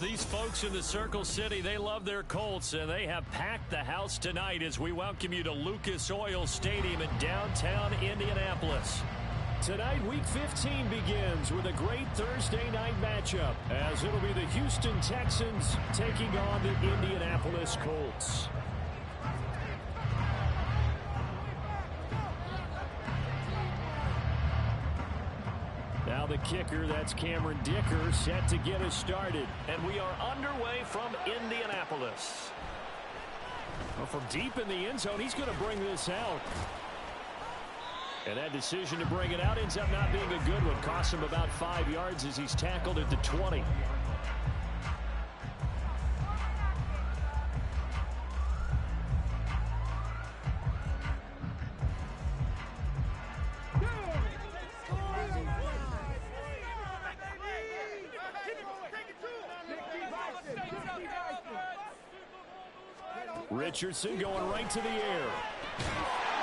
These folks in the Circle City, they love their Colts, and they have packed the house tonight as we welcome you to Lucas Oil Stadium in downtown Indianapolis. Tonight, Week 15 begins with a great Thursday night matchup, as it'll be the Houston Texans taking on the Indianapolis Colts. Now the kicker, that's Cameron Dicker, set to get us started. And we are underway from Indianapolis. Well, from deep in the end zone, he's going to bring this out. And that decision to bring it out ends up not being a good one. Costs him about 5 yards as he's tackled at the 20. Richardson going right to the air.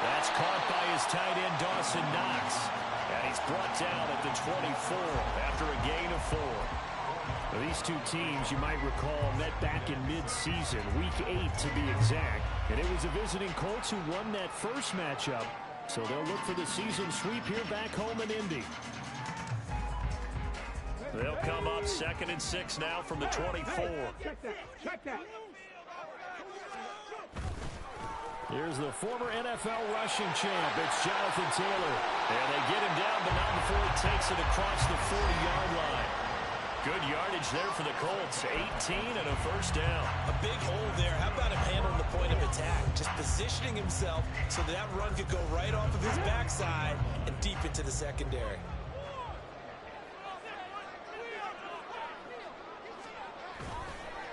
That's caught by his tight end, Dawson Knox. And he's brought down at the 24 after a gain of 4. Now, these two teams, you might recall, met back in mid-season, Week 8 to be exact. And it was the visiting Colts who won that first matchup. So they'll look for the season sweep here back home in Indy. They'll come up 2nd and 6 now from the 24. Check that. Here's the former NFL rushing champ. It's Jonathan Taylor. And they get him down, but not before he takes it across the 40-yard line. Good yardage there for the Colts. 18 and a first down. A big hole there. How about him handling the point of attack? Just positioning himself so that run could go right off of his backside and deep into the secondary.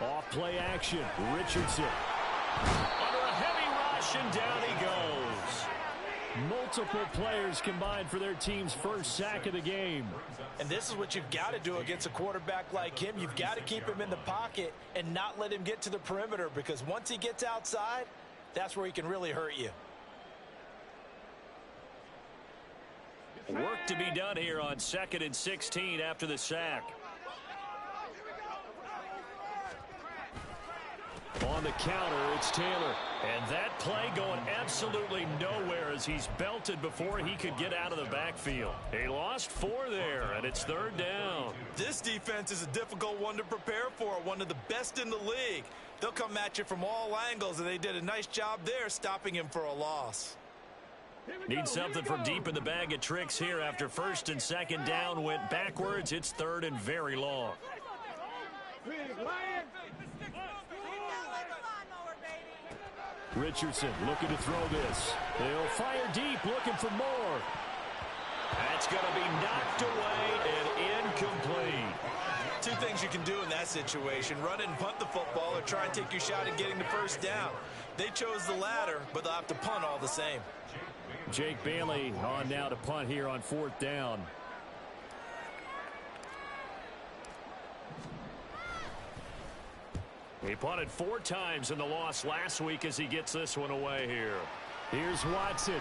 Off play action. Richardson. Under a heavy rush, and down he goes. Multiple players combined for their team's first sack of the game. And this is what you've got to do against a quarterback like him. You've got to keep him in the pocket and not let him get to the perimeter, because once he gets outside, that's where he can really hurt you. Work to be done here on 2nd and 16 after the sack. On the counter, it's Taylor. And that play going absolutely nowhere as he's belted before he could get out of the backfield. He lost 4 there, and it's 3rd down. This defense is a difficult one to prepare for, one of the best in the league. They'll come at you from all angles, and they did a nice job there stopping him for a loss. Need something from deep in the bag of tricks here after 1st and 2nd down went backwards. It's 3rd and very long. Richardson looking to throw this. He'll fire deep, looking for more. That's going to be knocked away and incomplete. 2 things you can do in that situation: run and punt the football, or try and take your shot at getting the first down. They chose the latter, but they'll have to punt all the same. Jake Bailey on now to punt here on 4th down. He punted 4 times in the loss last week as he gets this one away here. Here's Watson.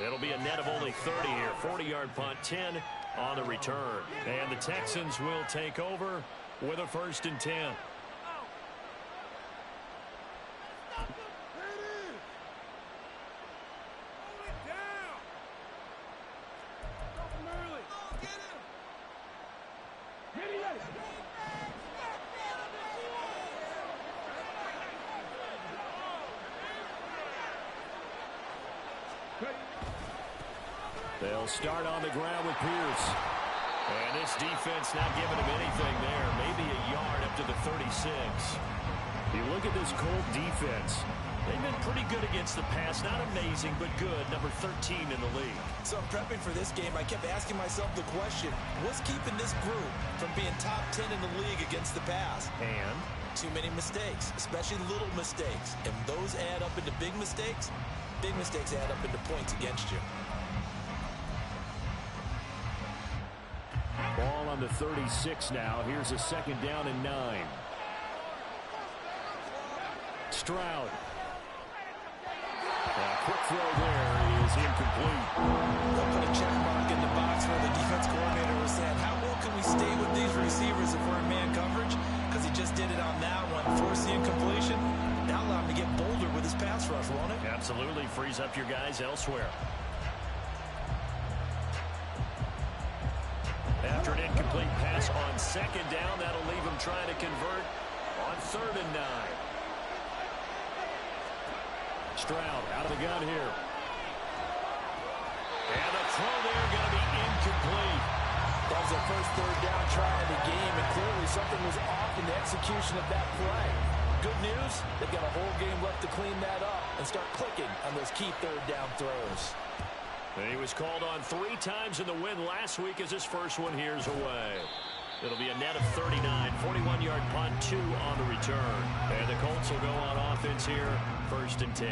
It'll be a net of only 30 here. 40-yard punt, 10 on the return. And the Texans will take over with a 1st and 10. They'll start on the ground with Pierce. And this defense not giving him anything there. Maybe a yard up to the 36. You look at this Colt defense. They've been pretty good against the pass. Not amazing, but good. Number 13 in the league. So I'm prepping for this game. I kept asking myself the question, what's keeping this group from being top 10 in the league against the pass? And too many mistakes, especially little mistakes. And those add up into big mistakes. Big mistakes add up into points against you. Ball on the 36 now. Here's a 2nd down and 9. Stroud. Quick throw there is incomplete. They'll put a check mark in the box where the defense coordinator was saying, how will can we stay with these receivers if we're in man coverage? Because he just did it on that one. Force the incompletion. That'll allow him to get bolder with his pass rush, won't it? Absolutely. Frees up your guys elsewhere. After an incomplete pass on second down, that'll leave him trying to convert on 3rd and 9. Stroud out of the gun here. And the throw there going to be incomplete. That was their first 3rd down try of the game, and clearly something was off in the execution of that play. Good news, they've got a whole game left to clean that up and start clicking on those key 3rd down throws. And he was called on 3 times in the win last week as his first one here's away. It'll be a net of 39, 41-yard punt, 2 on the return. And the Colts will go on offense here, 1st and 10.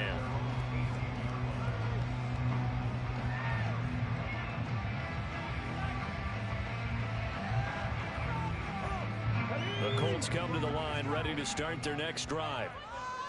The Colts come to the line, ready to start their next drive.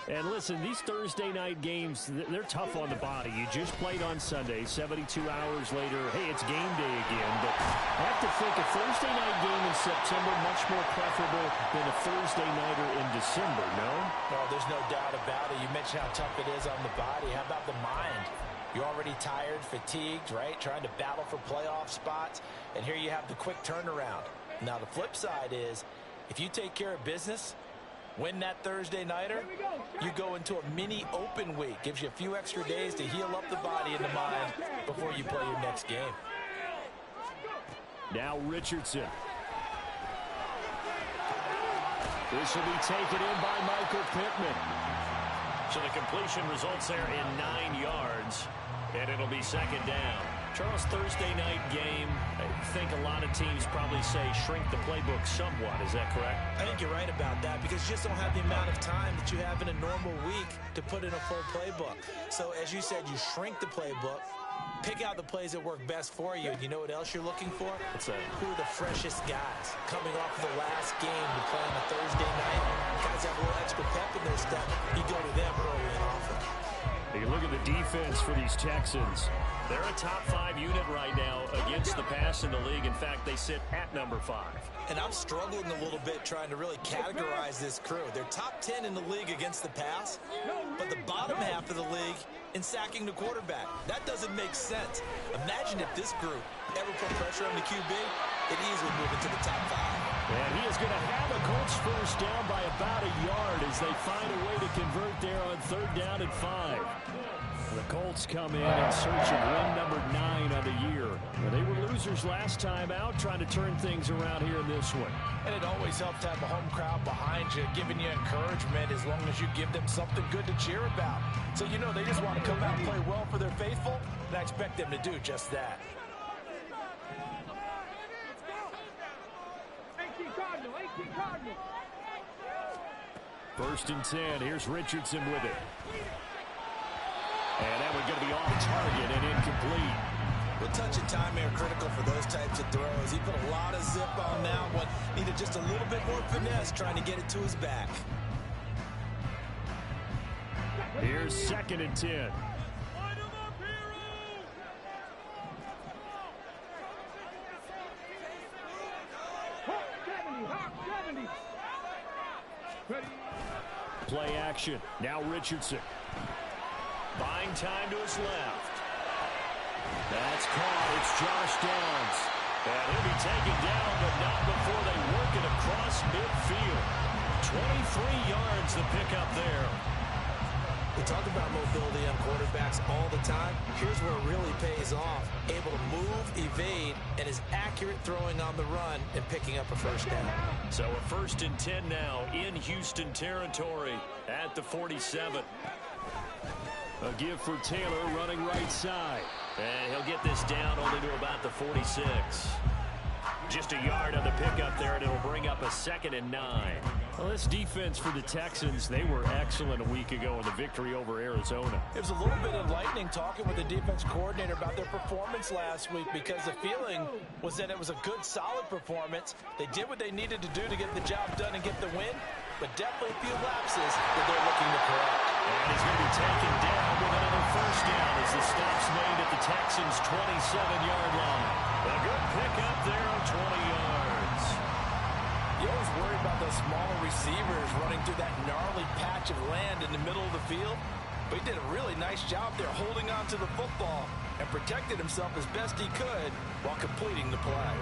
And listen, these Thursday night games, they're tough on the body. You just played on Sunday, 72 hours later, hey, it's game day again. But I have to think a Thursday night game in September much more preferable than a Thursday nighter in December, no? Oh, there's no doubt about it. You mentioned how tough it is on the body. How about the mind? You're already tired, fatigued, right? Trying to battle for playoff spots. And here you have the quick turnaround. Now, the flip side is, if you take care of business, win that Thursday nighter, you go into a mini open week. Gives you a few extra days to heal up the body and the mind before you play your next game. Now Richardson. This will be taken in by Michael Pittman. So the completion results there in 9 yards, and it'll be 2nd down. Charles, Thursday night game, I think a lot of teams probably say shrink the playbook somewhat. Is that correct? I think you're right about that because you just don't have the amount of time that you have in a normal week to put in a full playbook. So as you said, you shrink the playbook, pick out the plays that work best for you. And you know what else you're looking for? What's that? Who are the freshest guys coming off of the last game to play on a Thursday night? Guys have a little extra pep in their step. You go to them early and often. You look at the defense for these Texans. They're a top 5 unit right now against the pass in the league. In fact, they sit at number 5. And I'm struggling a little bit trying to really categorize this crew. They're top 10 in the league against the pass, but the bottom half of the league in sacking the quarterback. That doesn't make sense. Imagine if this group ever put pressure on the QB, it easily move into the top 5. And he is going to have a Colts first down by about a yard as they find a way to convert there on 3rd down and 5. The Colts come in search of win number 9 of the year. Well, they were losers last time out, trying to turn things around here in this one. And it always helps to have a home crowd behind you, giving you encouragement as long as you give them something good to cheer about. So you know they just want to come out and play well for their faithful, and I expect them to do just that. First and 10. Here's Richardson with it. And that one's going to be off target and incomplete. Well, touch and time are critical for those types of throws. He put a lot of zip on that one. Needed just a little bit more finesse trying to get it to his back. Here's 2nd and 10. Play action. Now Richardson. Buying time to his left. That's caught. It's Josh Downs. And he'll be taken down, but not before they work it across midfield. 23 yards the pickup there. We talk about mobility on quarterbacks all the time. Here's where it really pays off. Able to move, evade, and is accurate throwing on the run and picking up a first down. So a 1st and 10 now in Houston territory at the 47. A give for Taylor running right side. And he'll get this down only to about the 46. Just a yard on the pickup there, and it'll bring up a 2nd and 9. Well, this defense for the Texans, they were excellent a week ago in the victory over Arizona. It was a little bit enlightening talking with the defense coordinator about their performance last week because the feeling was that it was a good, solid performance. They did what they needed to do to get the job done and get the win, but definitely a few lapses that they're looking to correct. And he's going to be taken down with another first down as the stop's made at the Texans' 27-yard line. A good pickup there of 20 yards. You always worry about those smaller receivers running through that gnarly patch of land in the middle of the field. But he did a really nice job there holding on to the football and protected himself as best he could while completing the play.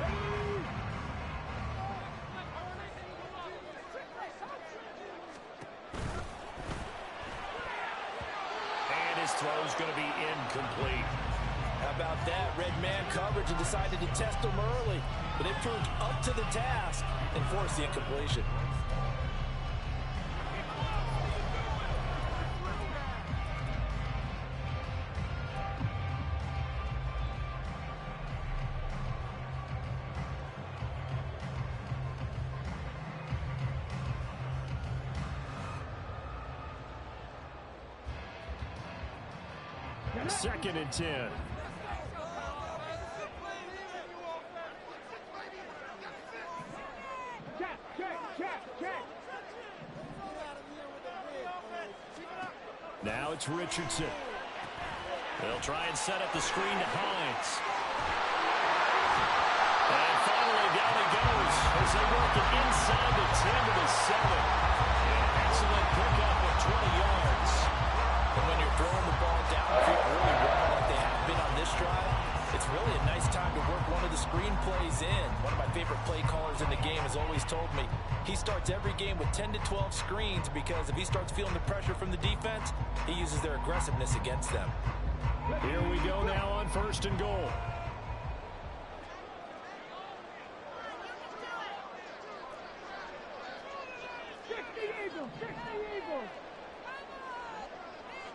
And his throw's going to be incomplete. How about that? Red man coverage and decided to test him early. But it proved up to the task and forced the incompletion. Second and 10. Now it's Richardson. They'll try and set up the screen to Hines. And finally down he goes as they work it inside the 10 to the 7. An excellent pickup of 20 yards. And when you're throwing the ball downfield really well like they have been on this drive, it's really a nice time to work one of the screen plays in. One of my favorite play callers in the game has always told me he starts every game with 10 to 12 screens because if he starts feeling the pressure from the defense, he uses their aggressiveness against them. Here we go now on 1st and goal.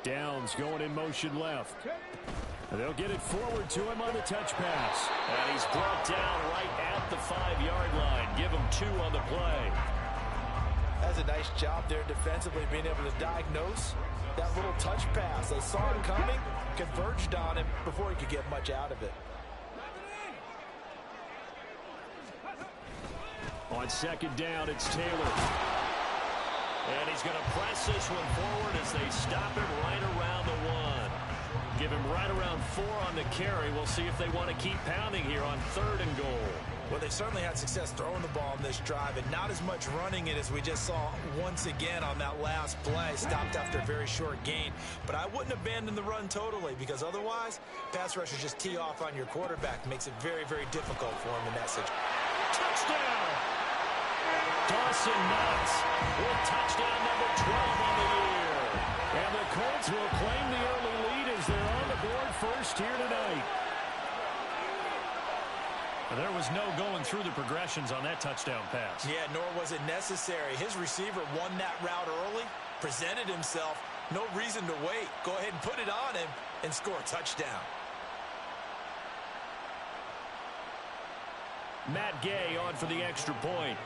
Downs going in motion left. And they'll get it forward to him on the touch pass. And he's brought down right at the 5-yard line. Give him 2 on the play. That's a nice job there defensively, being able to diagnose that little touch pass. They saw him coming, converged on him before he could get much out of it. On 2nd down, it's Taylor. And he's going to press this one forward as they stop him right around the 1. Give him right around 4 on the carry. We'll see if they want to keep pounding here on 3rd and goal. Well, they certainly had success throwing the ball in this drive and not as much running it as we just saw once again on that last play. Stopped after a very short gain. But I wouldn't abandon the run totally because otherwise, pass rushers just tee off on your quarterback. Makes it very, very difficult for him in that situation. Touchdown! Dawson Knox with touchdown number 12 on the year. And the Colts will claim the early lead as they're on the board first here tonight. There was no going through the progressions on that touchdown pass. Yeah, nor was it necessary. His receiver won that route early, presented himself. No reason to wait. Go ahead and put it on him and score a touchdown. Matt Gay on for the extra point.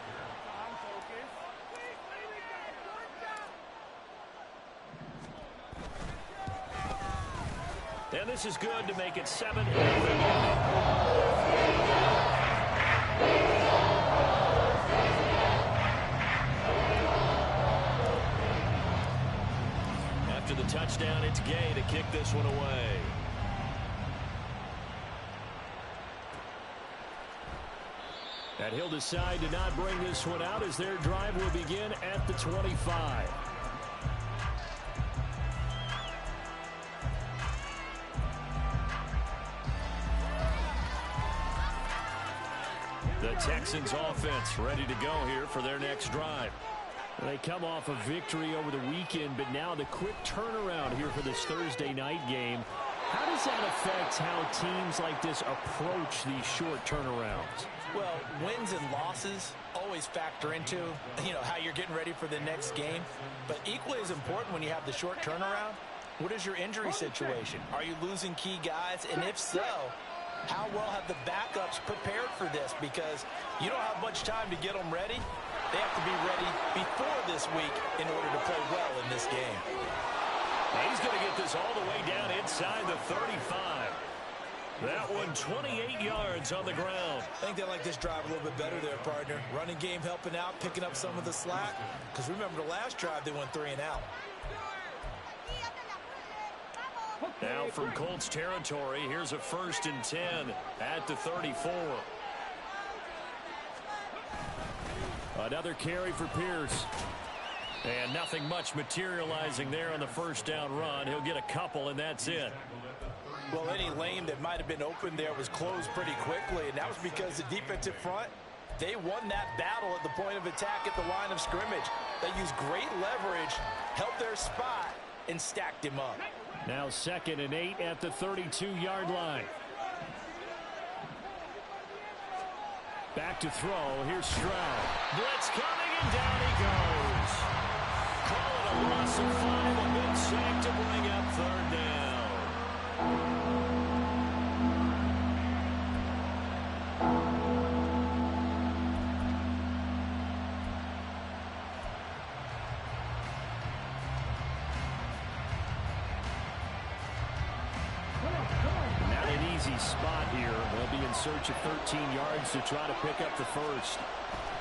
And this is good to make it 7-0. After the touchdown, it's Gay to kick this one away. And he'll decide to not bring this one out as their drive will begin at the 25. The Texans offense ready to go here for their next drive. They come off a victory over the weekend, but now the quick turnaround here for this Thursday night game. How does that affect how teams like this approach these short turnarounds? Well, wins and losses always factor into, how you're getting ready for the next game. But equally as important when you have the short turnaround, what is your injury situation? Are you losing key guys? And if so, how well have the backups prepared for this? Because you don't have much time to get them ready. They have to be ready before this week in order to play well in this game. Now he's going to get this all the way down inside the 35. That one 28 yards on the ground. I think they like this drive a little bit better there, partner. Running game helping out, picking up some of the slack. Because remember the last drive, they went 3 and out. Now from Colts territory, here's a 1st and 10 at the 34. Another carry for Pierce. And nothing much materializing there on the first down run. He'll get a couple, and that's it. Well, any lane that might have been open there was closed pretty quickly, and that was because the defensive front, they won that battle at the point of attack at the line of scrimmage. They used great leverage, held their spot, and stacked him up. Now 2nd and 8 at the 32-yard line. Back to throw. Here's Stroud. Blitz coming, and down he goes. Call it a loss of 5. A big sack to bring up 3rd down. Not an easy spot here. They'll be in search of 13 yards to try to pick up the first.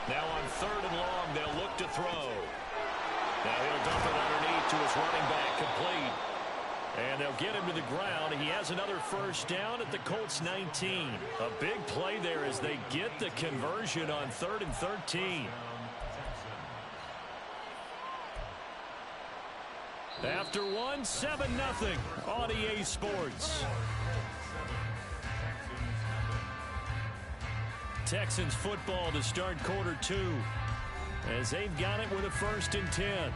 Now on 3rd and long, they'll look to throw. Now he'll dump it underneath to his running back, complete. And they'll get him to the ground. He has another first down at the Colts 19. A big play there as they get the conversion on 3rd and 13. After one, 7-0 on EA Sports. Texans football to start quarter 2 as they've got it with a 1st and 10.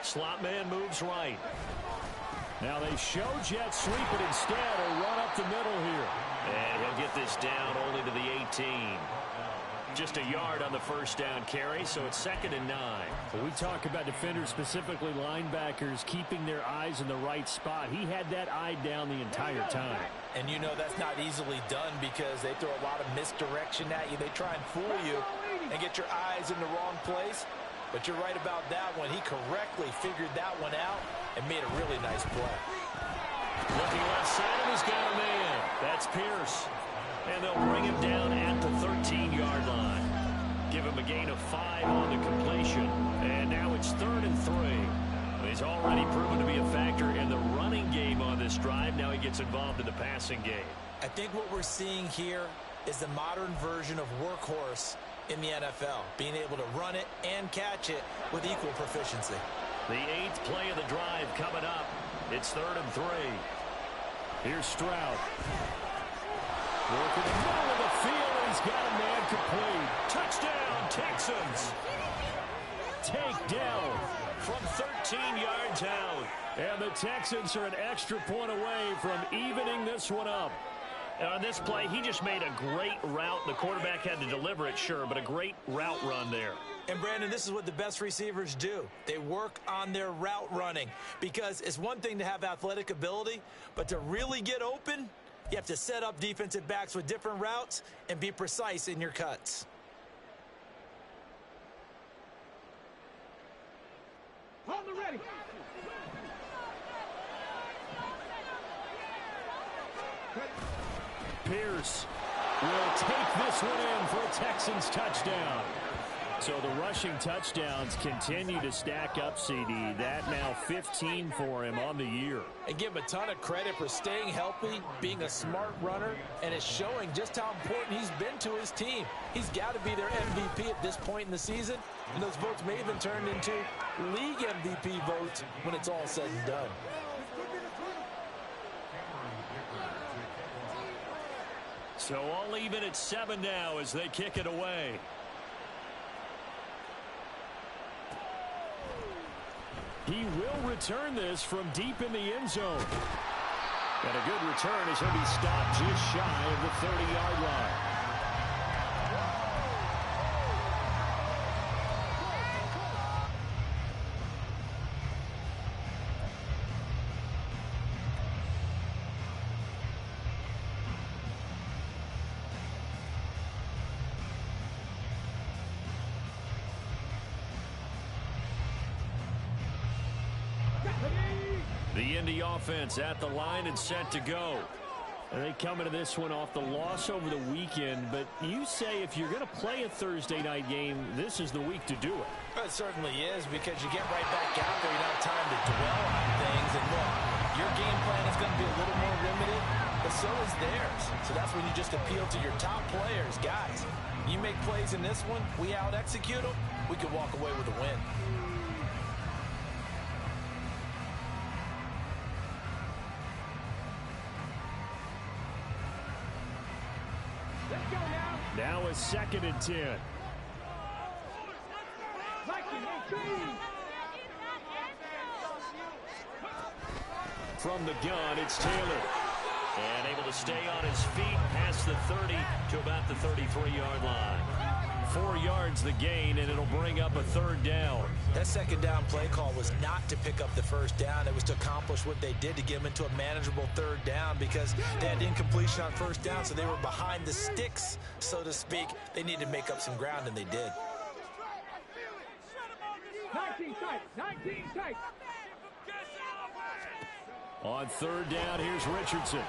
Slot man moves right. Now they show jet sweep it instead, or run up the middle here. And he'll get this down only to the 18. Just a yard on the first down carry, so it's 2nd and 9. Well, we talk about defenders, specifically linebackers, keeping their eyes in the right spot. He had that eye down the entire time. And you know that's not easily done because they throw a lot of misdirection at you. They try and fool you and get your eyes in the wrong place. But you're right about that one. He correctly figured that one out and made a really nice play. Looking left side, and he's got a man. That's Pierce. And they'll bring him down at the 13-yard line. Give him a gain of 5 on the completion. And now it's 3rd and 3. He's already proven to be a factor in the running game on this drive. Now he gets involved in the passing game. I think what we're seeing here is the modern version of workhorse in the NFL, being able to run it and catch it with equal proficiency. The 8th play of the drive coming up. It's 3rd and 3. Here's Stroud. Working the middle of the field, and he's got a man complete. Touchdown, Texans. Takedown from 13 yards out. And the Texans are an extra point away from evening this one up. On this play, he just made a great route. The quarterback had to deliver it, sure, but a great route run there. And, Brandon, this is what the best receivers do. They work on their route running because it's one thing to have athletic ability, but to really get open, you have to set up defensive backs with different routes and be precise in your cuts. On the ready. Pierce will take this one in for a Texans touchdown. So the rushing touchdowns continue to stack up, CD. That now 15 for him on the year. And give him a ton of credit for staying healthy, being a smart runner, and it's showing just how important he's been to his team. He's got to be their MVP at this point in the season, and those votes may even turn into league MVP votes when it's all said and done. So all even at 7 now as they kick it away. He will return this from deep in the end zone. And a good return as he'll be stopped just shy of the 30-yard line. The Indy offense at the line and set to go. And they come into this one off the loss over the weekend, but you say if you're going to play a Thursday night game, this is the week to do it. It certainly is, because you get right back out there. You don't have time to dwell on things. And look, your game plan is going to be a little more limited, but so is theirs. So that's when you just appeal to your top players. Guys, you make plays in this one, we out-execute them, we can walk away with a win. Let's go now. Now a 2nd and 10. From the gun, it's Taylor. And able to stay on his feet past the 30 to about the 33-yard line. 4 yards the gain, and it'll bring up a 3rd down. That 2nd down play call was not to pick up the 1st down. It was to accomplish what they did, to get them into a manageable 3rd down, because they had incompletion on 1st down, so they were behind the sticks, so to speak. They needed to make up some ground, and they did. 19 tight. 19 tight. On 3rd down, here's Richardson.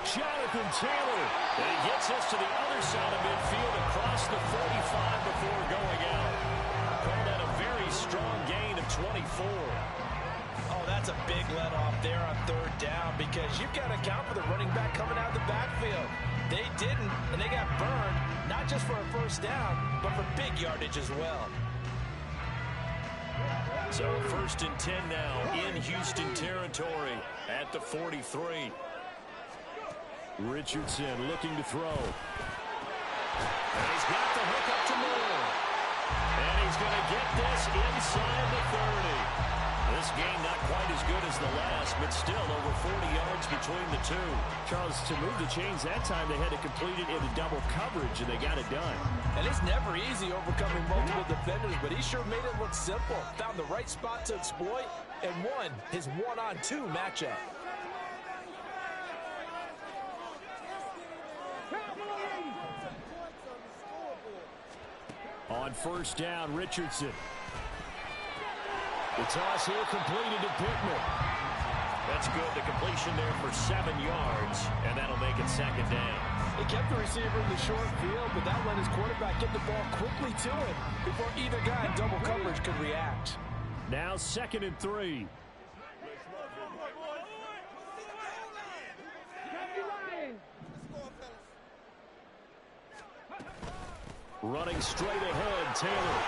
Jonathan Taylor. And he gets us to the other side of midfield across the 45 before going out. Called that a very strong gain of 24. Oh, that's a big let off there on 3rd down, because you've got to account for the running back coming out of the backfield. They didn't, and they got burned, not just for a 1st down, but for big yardage as well. So 1st and 10 now in Houston territory at the 43. Richardson looking to throw. And he's got the hook up to Moore. And he's going to get this inside the 30. This game not quite as good as the last, but still over 40 yards between the two. Charles, to move the chains that time, they had to complete it into double coverage, and they got it done. And it's never easy overcoming multiple defenders, but he sure made it look simple. Found the right spot to exploit and won his 1-on-2 matchup. On 1st down, Richardson. The toss here completed to Pittman. That's good. The completion there for 7 yards, and that'll make it 2nd down. He kept the receiver in the short field, but that let his quarterback get the ball quickly to him before either guy in double coverage could react. Now 2nd and 3. Running straight ahead, Taylor.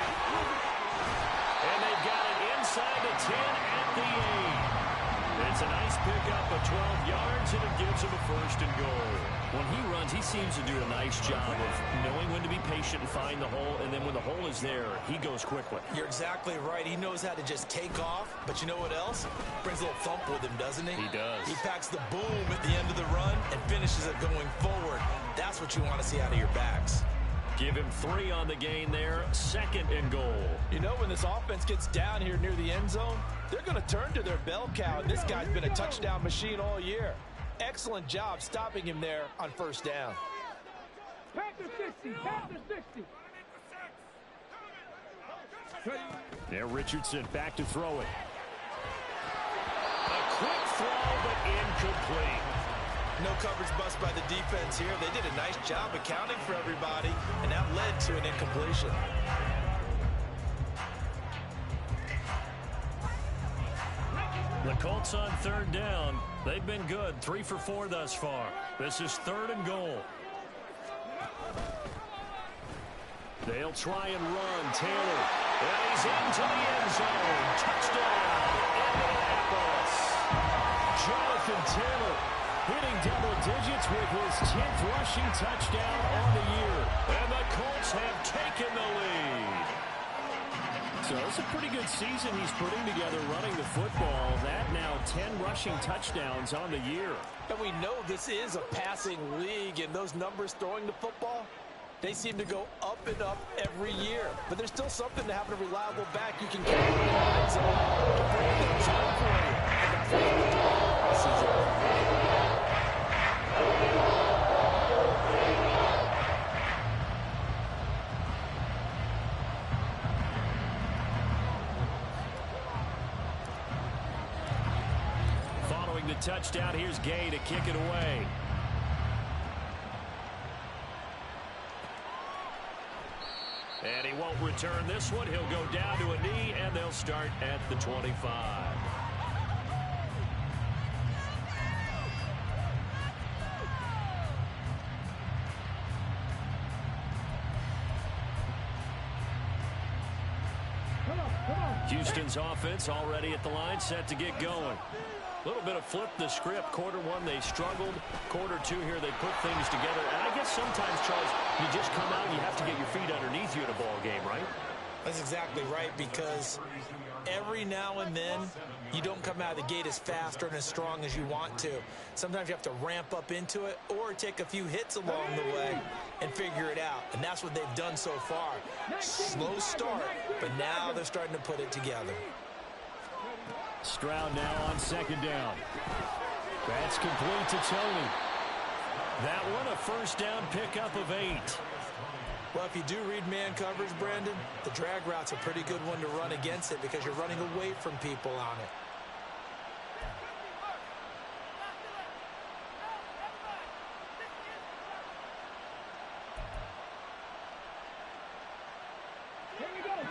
And they've got it inside the 10 at the 8. It's a nice pickup of 12 yards, and it gives him a 1st and goal. When he runs, he seems to do a nice job of knowing when to be patient and find the hole, and then when the hole is there, he goes quickly. You're exactly right. He knows how to just take off, but you know what else? Brings a little thump with him, doesn't he? He does. He packs the boom at the end of the run and finishes it going forward. That's what you want to see out of your backs. Give him 3 on the gain there. 2nd and goal. You know, when this offense gets down here near the end zone, they're going to turn to their bell cow. And this guy's been a touchdown machine all year. Excellent job stopping him there on 1st down. Panther 60. Panther 60. There, Richardson back to throw it. A quick throw, but incomplete. No coverage bust by the defense here. They did a nice job accounting for everybody, and that led to an incompletion. The Colts on 3rd down. They've been good. 3 for 4 thus far. This is 3rd and goal. They'll try and run. Taylor. And he's into the end zone. Touchdown, Indianapolis. Jonathan Taylor hitting double digits with his 10th rushing touchdown on the year. And the Colts have taken the lead. So it's a pretty good season he's putting together running the football. That now 10 rushing touchdowns on the year. And we know this is a passing league, and those numbers throwing the football, they seem to go up and up every year. But there's still something to having a reliable back you can count on in the red zone to bring things home for you. And that's what we're doing this season. touchdown. Here's Gay to kick it away. And he won't return this one. He'll go down to a knee, and they'll start at the 25. Houston's offense already at the line, set to get going. A little bit of flip the script. Quarter one, they struggled. Quarter two here, they put things together. And I guess sometimes, Charles, you just come out and you have to get your feet underneath you in a ball game, right? That's exactly right, because every now and then you don't come out of the gate as fast or as strong as you want to. Sometimes you have to ramp up into it or take a few hits along the way and figure it out. And that's what they've done so far. Slow start, but now they're starting to put it together. Stroud now on second down. That's complete to Tony. That one a first down pickup of 8. Well, if you do read man coverage, Brandon, the drag route's a pretty good one to run against it because you're running away from people on it.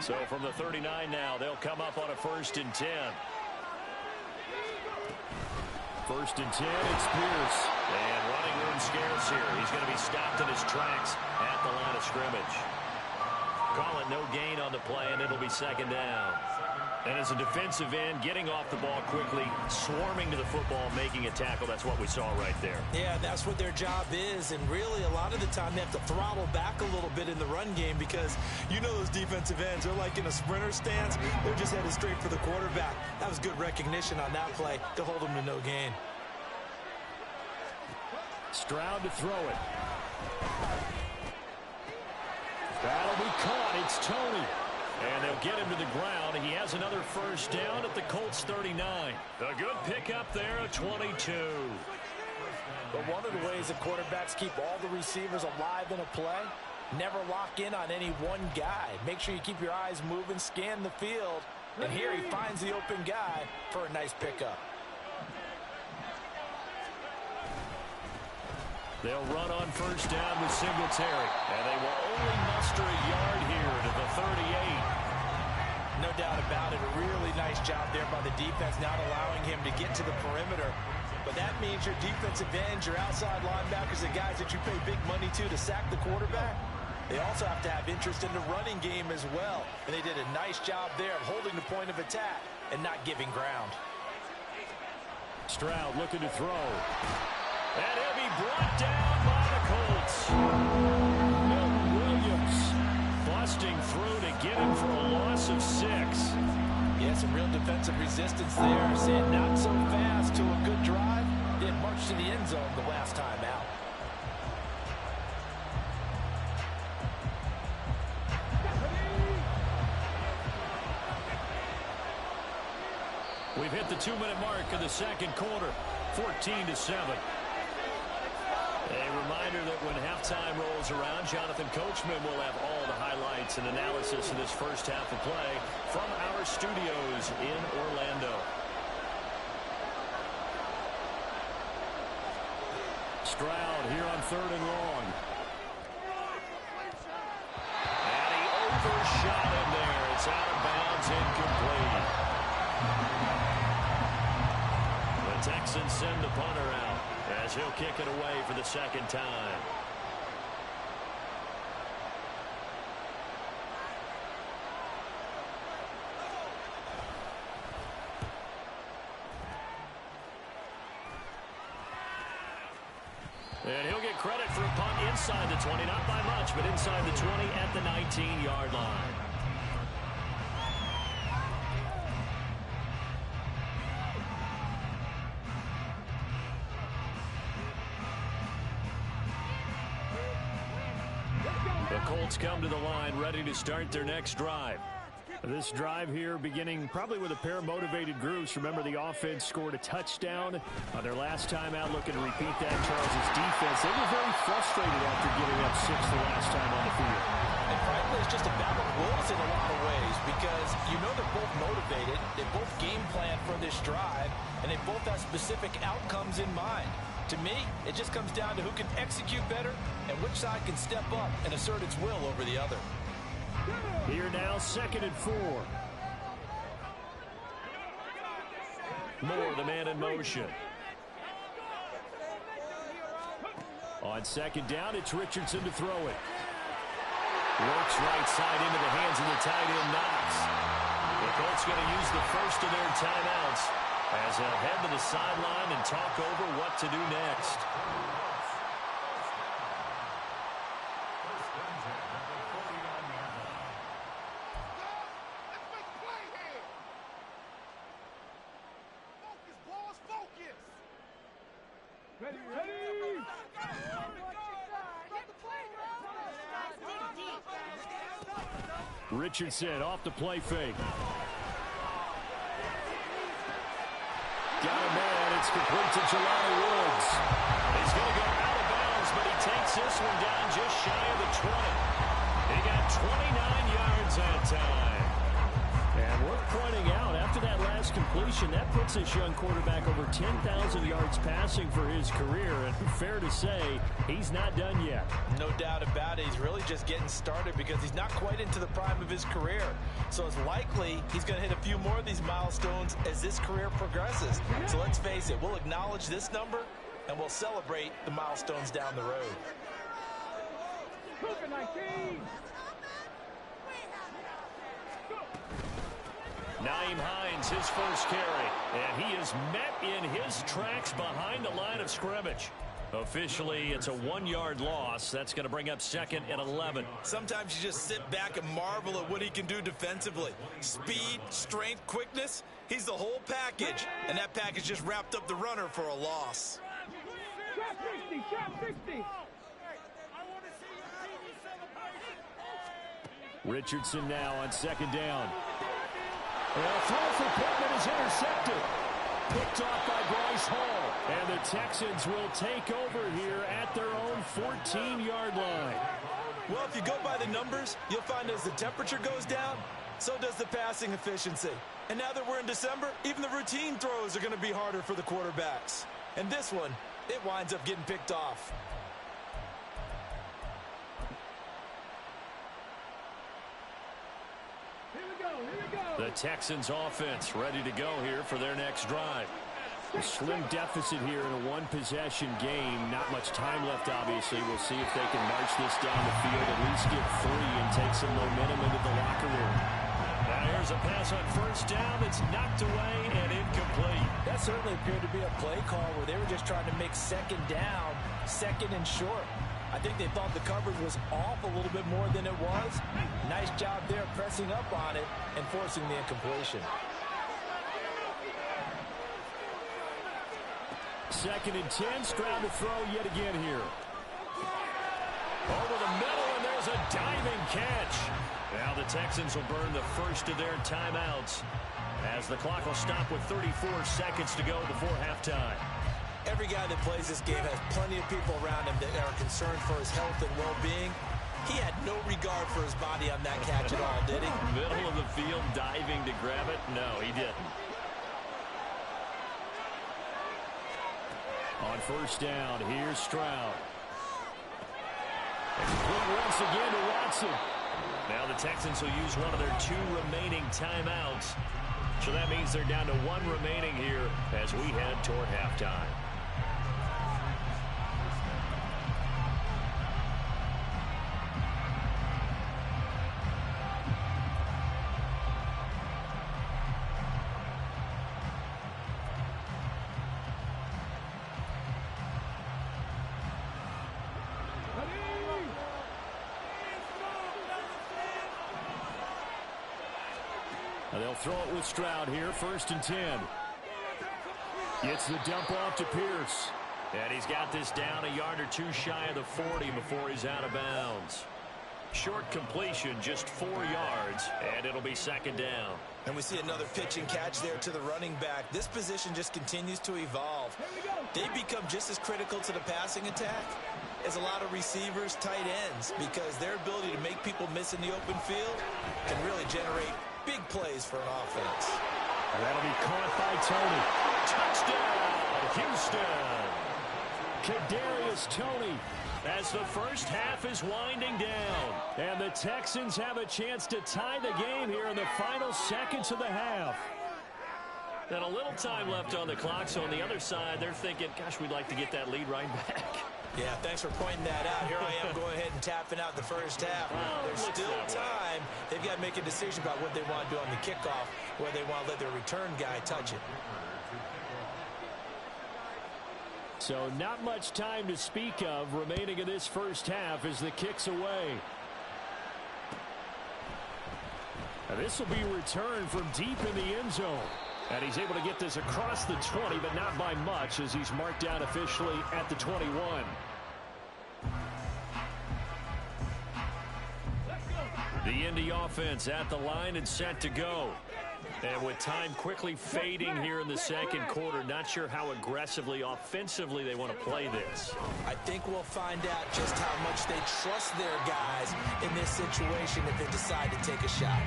So from the 39 now, they'll come up on a 1st and 10. 1st and 10, it's Pierce. And running room scarce here. He's going to be stopped in his tracks at the line of scrimmage. Call it no gain on the play, and it'll be second down. And as a defensive end, getting off the ball quickly, swarming to the football, making a tackle, that's what we saw right there. Yeah, that's what their job is, and really a lot of the time they have to throttle back a little bit in the run game because you know those defensive ends, they're like in a sprinter stance. They're just headed straight for the quarterback. That was good recognition on that play to hold them to no gain. Stroud to throw it. That'll be caught. It's Tony. And they'll get him to the ground. He has another first down at the Colts 39. A good pickup there at 22. But one of the ways that quarterbacks keep all the receivers alive in a play, never lock in on any one guy. Make sure you keep your eyes moving, scan the field. And here he finds the open guy for a nice pickup. They'll run on first down with Singletary. And they will only muster a yard here to the 38. No doubt about it. A really nice job there by the defense, not allowing him to get to the perimeter. But that means your defensive ends, your outside linebackers, the guys that you pay big money to sack the quarterback, they also have to have interest in the running game as well. And they did a nice job there of holding the point of attack and not giving ground. Stroud looking to throw. And he'll be brought down by the Colts. Milton Williams busting through to get him for a loss of 6. Yeah, some real defensive resistance there. Saying not so fast to a good drive. Didn't march to the end zone the last time out. We've hit the 2-minute mark of the second quarter. 14-7. A reminder that when halftime rolls around, Jonathan Coachman will have all the highlights and analysis of this first half of play from our studios in Orlando. Stroud here on 3rd and long. And he overshot him there. It's out of bounds, incomplete. The Texans send the punter out as he'll kick it away for the second time. And he'll get credit for a punt inside the 20, not by much, but inside the 20 at the 19-yard line. The Colts come to the line, ready to start their next drive. This drive here beginning probably with a pair of motivated groups. Remember, the offense scored a touchdown on their last time out. Looking to repeat that. Charles's defense, they were very frustrated after giving up 6 the last time on the field. And frankly, it's just a battle of wills in a lot of ways because you know they're both motivated, they both game plan for this drive, and they both have specific outcomes in mind. To me, it just comes down to who can execute better and which side can step up and assert its will over the other. Here now, 2nd and 4. Moore, the man in motion. On 2nd down, it's Richardson to throw it. Works right side into the hands of the tight end, Knox. The Colts going to use the first of their timeouts as they'll head to the sideline and talk over what to do next. Richardson off the play fake. Got a man. It's complete to Jelani Woods. He's going to go out of bounds, but he takes this one down just shy of the 20. He got 29 yards that time. And worth pointing out, after that last completion, that puts this young quarterback over 10,000 yards passing for his career. And fair to say, he's not done yet. No doubt about it. He's really just getting started because he's not quite into the prime of his career. So it's likely he's going to hit a few more of these milestones as this career progresses. So let's face it, we'll acknowledge this number and we'll celebrate the milestones down the road. Nyheim Hines, his first carry, and he is met in his tracks behind the line of scrimmage. Officially, it's a 1-yard loss. That's going to bring up 2nd and 11. Sometimes you just sit back and marvel at what he can do defensively. Speed, strength, quickness, he's the whole package. And that package just wrapped up the runner for a loss. Shot 60, shot 60. Richardson now on 2nd down. And a throw for Pittman is intercepted. Picked off by Bryce Hall. And the Texans will take over here at their own 14-yard line. Well, if you go by the numbers, you'll find as the temperature goes down, so does the passing efficiency. And now that we're in December, even the routine throws are going to be harder for the quarterbacks. And this one, it winds up getting picked off. The Texans offense ready to go here for their next drive. A slim deficit here in a one-possession game. Not much time left, obviously. We'll see if they can march this down the field, at least get 3 and take some momentum into the locker room. Now here's a pass on 1st down that's knocked away and incomplete. That certainly appeared to be a play call where they were just trying to make 2nd down, 2nd and short. I think they thought the coverage was off a little bit more than it was. Nice job there pressing up on it and forcing the incompletion. 2nd and 10. Stroud to throw yet again here. Over the middle, and there's a diving catch. Now the Texans will burn the first of their timeouts as the clock will stop with 34 seconds to go before halftime. Every guy that plays this game has plenty of people around him that are concerned for his health and well-being. He had no regard for his body on that catch at all, did he? Middle of the field, diving to grab it? No, he didn't. On 1st down, here's Stroud. And complete once again to Watson. Now the Texans will use one of their 2 remaining timeouts. So that means they're down to 1 remaining here as we head toward halftime. They'll throw it with Stroud here, 1st and 10. Gets the dump off to Pierce. And he's got this down a yard or 2 shy of the 40 before he's out of bounds. Short completion, just 4 yards, and it'll be 2nd down. And we see another pitch and catch there to the running back. This position just continues to evolve. They become just as critical to the passing attack is a lot of receivers, tight ends, because their ability to make people miss in the open field can really generate big plays for an offense. And that'll be caught by Tony. Touchdown, Houston. Kadarius Toney as the first half is winding down. And the Texans have a chance to tie the game here in the final seconds of the half. And a little time left on the clock, so on the other side, they're thinking, gosh, we'd like to get that lead right back. Yeah, thanks for pointing that out. Here I am going ahead and tapping out the first half. Well, there's still time. They've got to make a decision about what they want to do on the kickoff, whether they want to let their return guy touch it. So not much time to speak of remaining in this first half as the kick's away. Now this will be returned from deep in the end zone. And he's able to get this across the 20, but not by much as he's marked down officially at the 21. The Indy offense at the line and set to go. And with time quickly fading here in the second quarter, not sure how aggressively, offensively they want to play this. I think we'll find out just how much they trust their guys in this situation if they decide to take a shot.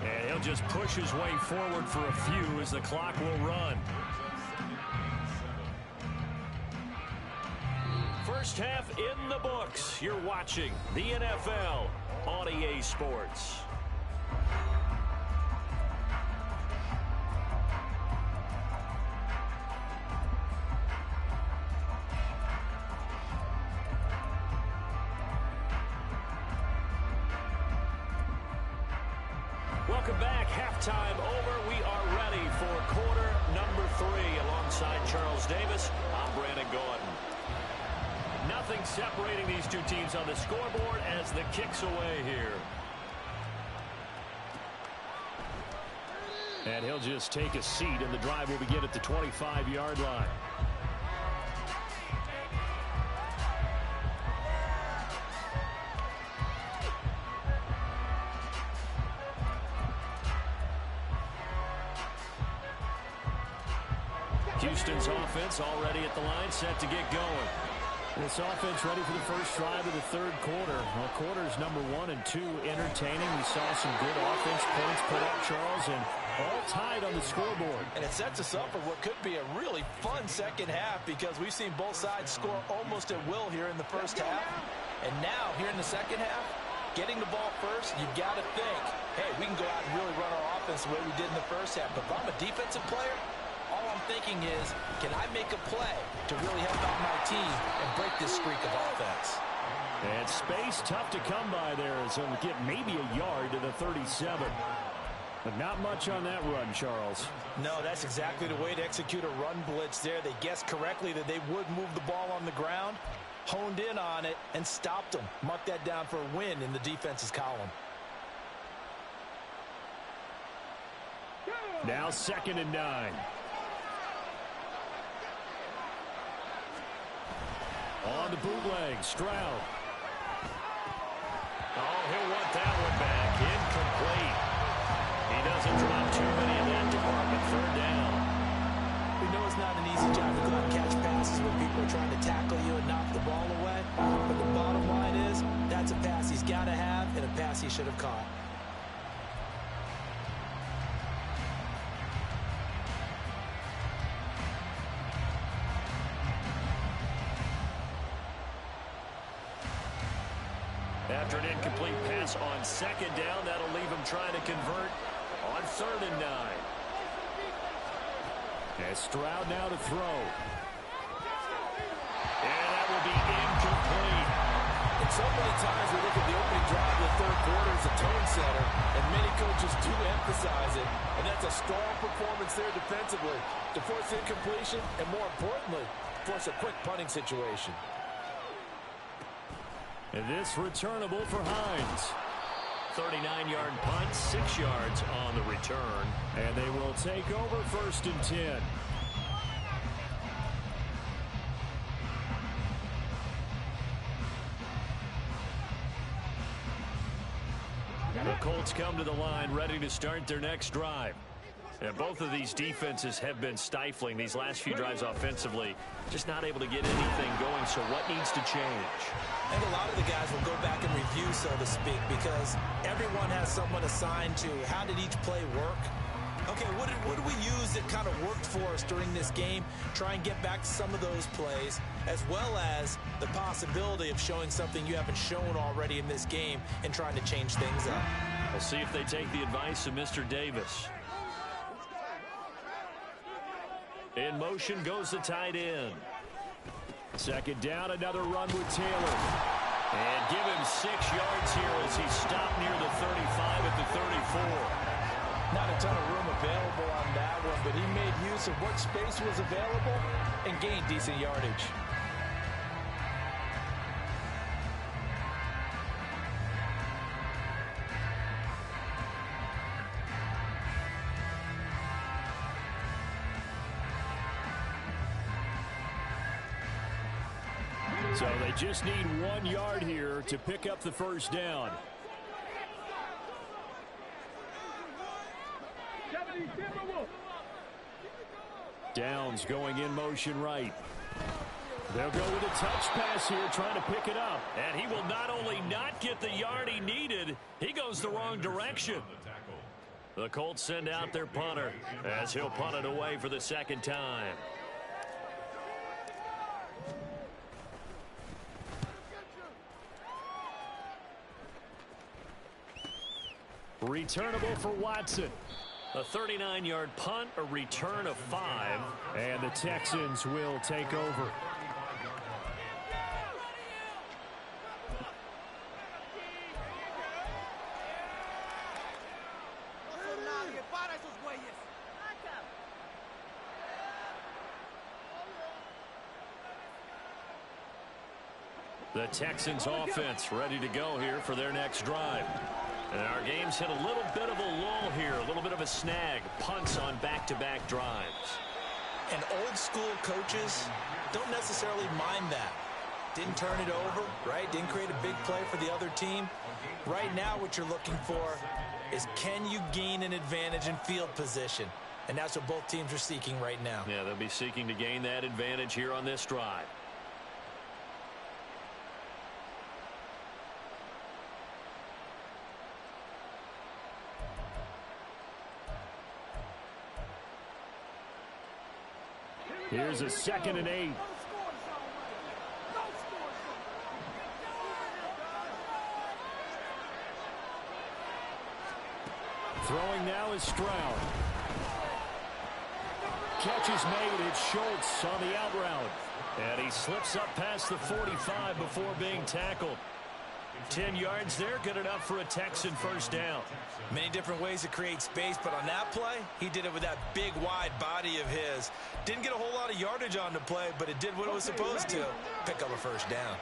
And he'll just push his way forward for a few as the clock will run. First half in the books. You're watching the NFL on EA Sports. Welcome back. Halftime over. We are ready for quarter number 3. Alongside Charles Davis, I'm Brandon Gordon. Nothing separating these two teams on the scoreboard as the kick's away here. And he'll just take a seat, and the drive will begin at the 25-yard line. Houston's offense already at the line, set to get going. This offense ready for the first drive of the third quarter. Well, quarters number 1 and 2 entertaining. We saw some good offense points put up, Charles, and all tied on the scoreboard. And it sets us up for what could be a really fun second half because we've seen both sides score almost at will here in the first half. And now, here in the second half, getting the ball first, you've got to think, hey, we can go out and really run our offense the way we did in the first half. But if I'm a defensive player, all I'm thinking is, can I make a play to really help out my team and break this streak of offense? And space tough to come by there as he'll get maybe a yard to the 37. But not much on that run, Charles. No, that's exactly the way to execute a run blitz there. They guessed correctly that they would move the ball on the ground, honed in on it, and stopped them. Mark that down for a win in the defense's column. Now 2nd and 9. On the bootleg, Stroud. Oh, he'll want that one back. Incomplete. He doesn't drop too many in that department. 3rd down. We know it's not an easy job to go out and catch passes when people are trying to tackle you and knock the ball away. But the bottom line is, that's a pass he's got to have and a pass he should have caught. After an incomplete pass on 2nd down, that'll leave him trying to convert on 3rd and 9. And Stroud now to throw. And that will be incomplete. And so many times we look at the opening drive of the third quarter as a tone setter, and many coaches do emphasize it. And that's a strong performance there defensively to force incompletion and, more importantly, force a quick punting situation. And this returnable for Hines. 39-yard punt, 6 yards on the return. And they will take over 1st and 10. The Colts come to the line ready to start their next drive. And both of these defenses have been stifling these last few drives offensively. Just not able to get anything going, so what needs to change? I think a lot of the guys will go back and review, so to speak, because everyone has someone assigned to how did each play work. Okay, what did we use that kind of worked for us during this game? Try and get back to some of those plays, as well as the possibility of showing something you haven't shown already in this game and trying to change things up. We'll see if they take the advice of Mr. Davis. In motion goes the tight end. Second down, another run with Taylor. And give him 6 yards here as he stopped near the 35 at the 34. Not a ton of room available on that one, but he made use of what space was available and gained decent yardage. So they just need 1 yard here to pick up the first down. Downs going in motion right. They'll go with a touch pass here, trying to pick it up. And he will not only not get the yard he needed, he goes the wrong direction. The Colts send out their punter as he'll punt it away for the second time. Returnable for Watson. A 39-yard punt, a return of 5. And the Texans will take over. The Texans offense ready to go here for their next drive. And our game's hit a little bit of a lull here, a little bit of a snag. Punts on back-to-back drives. And old school coaches don't necessarily mind that. Didn't turn it over, right? Didn't create a big play for the other team. Right now what you're looking for is, can you gain an advantage in field position? And that's what both teams are seeking right now. Yeah, they'll be seeking to gain that advantage here on this drive. Here's a 2nd and 8. Throwing now is Stroud. Catch is made. It's Schultz on the out route. And he slips up past the 45 before being tackled. 10 yards there, good enough for a Texan first down. Many different ways to create space, but on that play, he did it with that big, wide body of his. Didn't get a whole lot of yardage on the play, but it did what it was supposed to. Pick up a first down.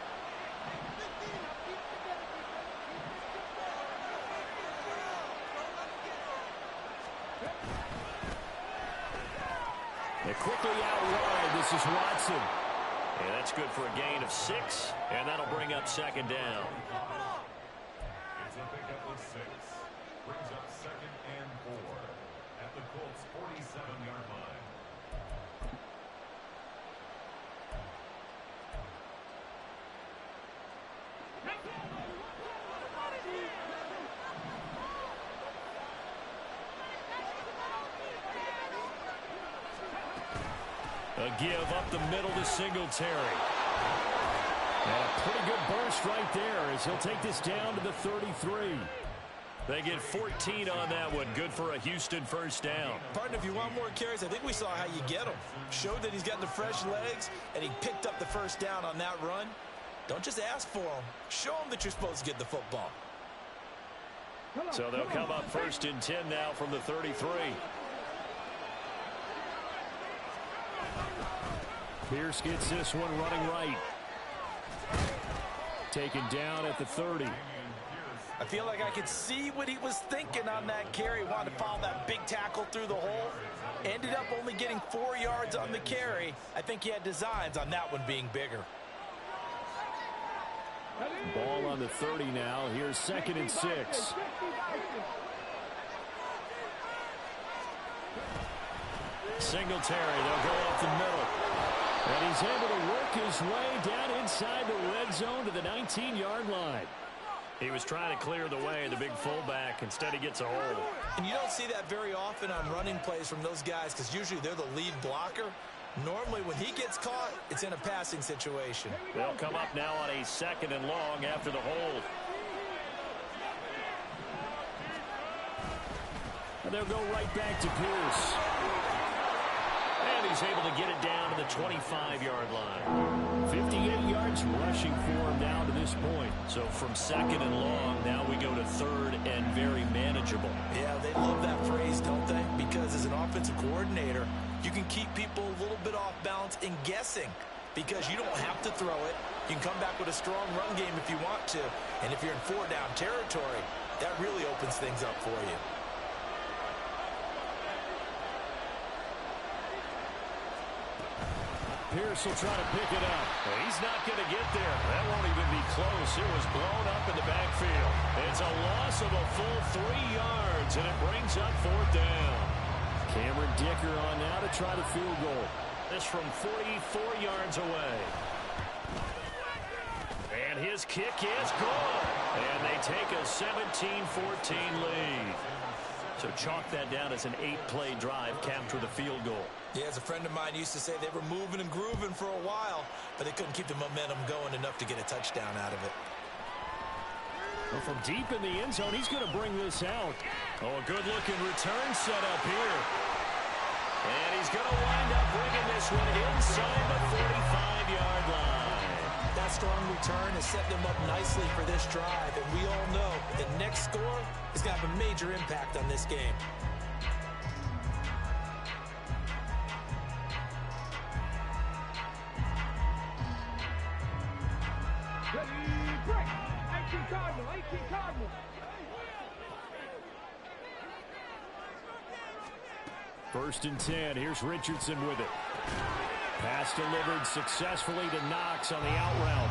They're quickly out wide. This is Watson. And that's good for a gain of 6, and that'll bring up second down. It's a pickup of 6. Brings up 2nd and 4 at the Colts' 47-yard line. A give up the middle to Singletary. And a pretty good burst right there as he'll take this down to the 33. They get 14 on that one. Good for a Houston first down. Partner, if you want more carries, I think we saw how you get them. Showed that he's got the fresh legs, and he picked up the first down on that run. Don't just ask for them. Show them that you're supposed to get the football. So they'll come up 1st and 10 now from the 33. Pierce gets this one running right. Taken down at the 30. I feel like I could see what he was thinking on that carry. Wanted to follow that big tackle through the hole. Ended up only getting 4 yards on the carry. I think he had designs on that one being bigger. Ball on the 30 now. Here's 2nd and 6. Singletary, they'll go up the middle. And he's able to work his way down inside the red zone to the 19-yard line. He was trying to clear the way, the big fullback. Instead, he gets a hold. And you don't see that very often on running plays from those guys because usually they're the lead blocker. Normally, when he gets caught, it's in a passing situation. They'll come up now on a 2nd and long after the hold. And they'll go right back to Pierce. And he's able to get it down to the 25-yard line. 58 yards rushing for him now to this point. So from 2nd and long, now we go to 3rd and very manageable. Yeah, they love that phrase, don't they? Because as an offensive coordinator, you can keep people a little bit off balance in guessing because you don't have to throw it. You can come back with a strong run game if you want to. And if you're in 4-down territory, that really opens things up for you. Pierce will try to pick it up. He's not going to get there. That won't even be close. It was blown up in the backfield. It's a loss of a full 3 yards, and it brings up 4th down. Cameron Dicker on now to try the field goal. This from 44 yards away. And his kick is good. And they take a 17-14 lead. So chalk that down as an 8-play drive capped with a field goal. Yeah, as a friend of mine used to say, they were moving and grooving for a while, but they couldn't keep the momentum going enough to get a touchdown out of it. Well, from deep in the end zone, he's going to bring this out. Oh, a good-looking return set up here. And he's going to wind up bringing this one inside the 45-yard line. That strong return has set them up nicely for this drive, and we all know the next score is going to have a major impact on this game. Break. 18 Cardinal. 18 Cardinal. First and 10. Here's Richardson with it. Pass delivered successfully to Knox on the out route.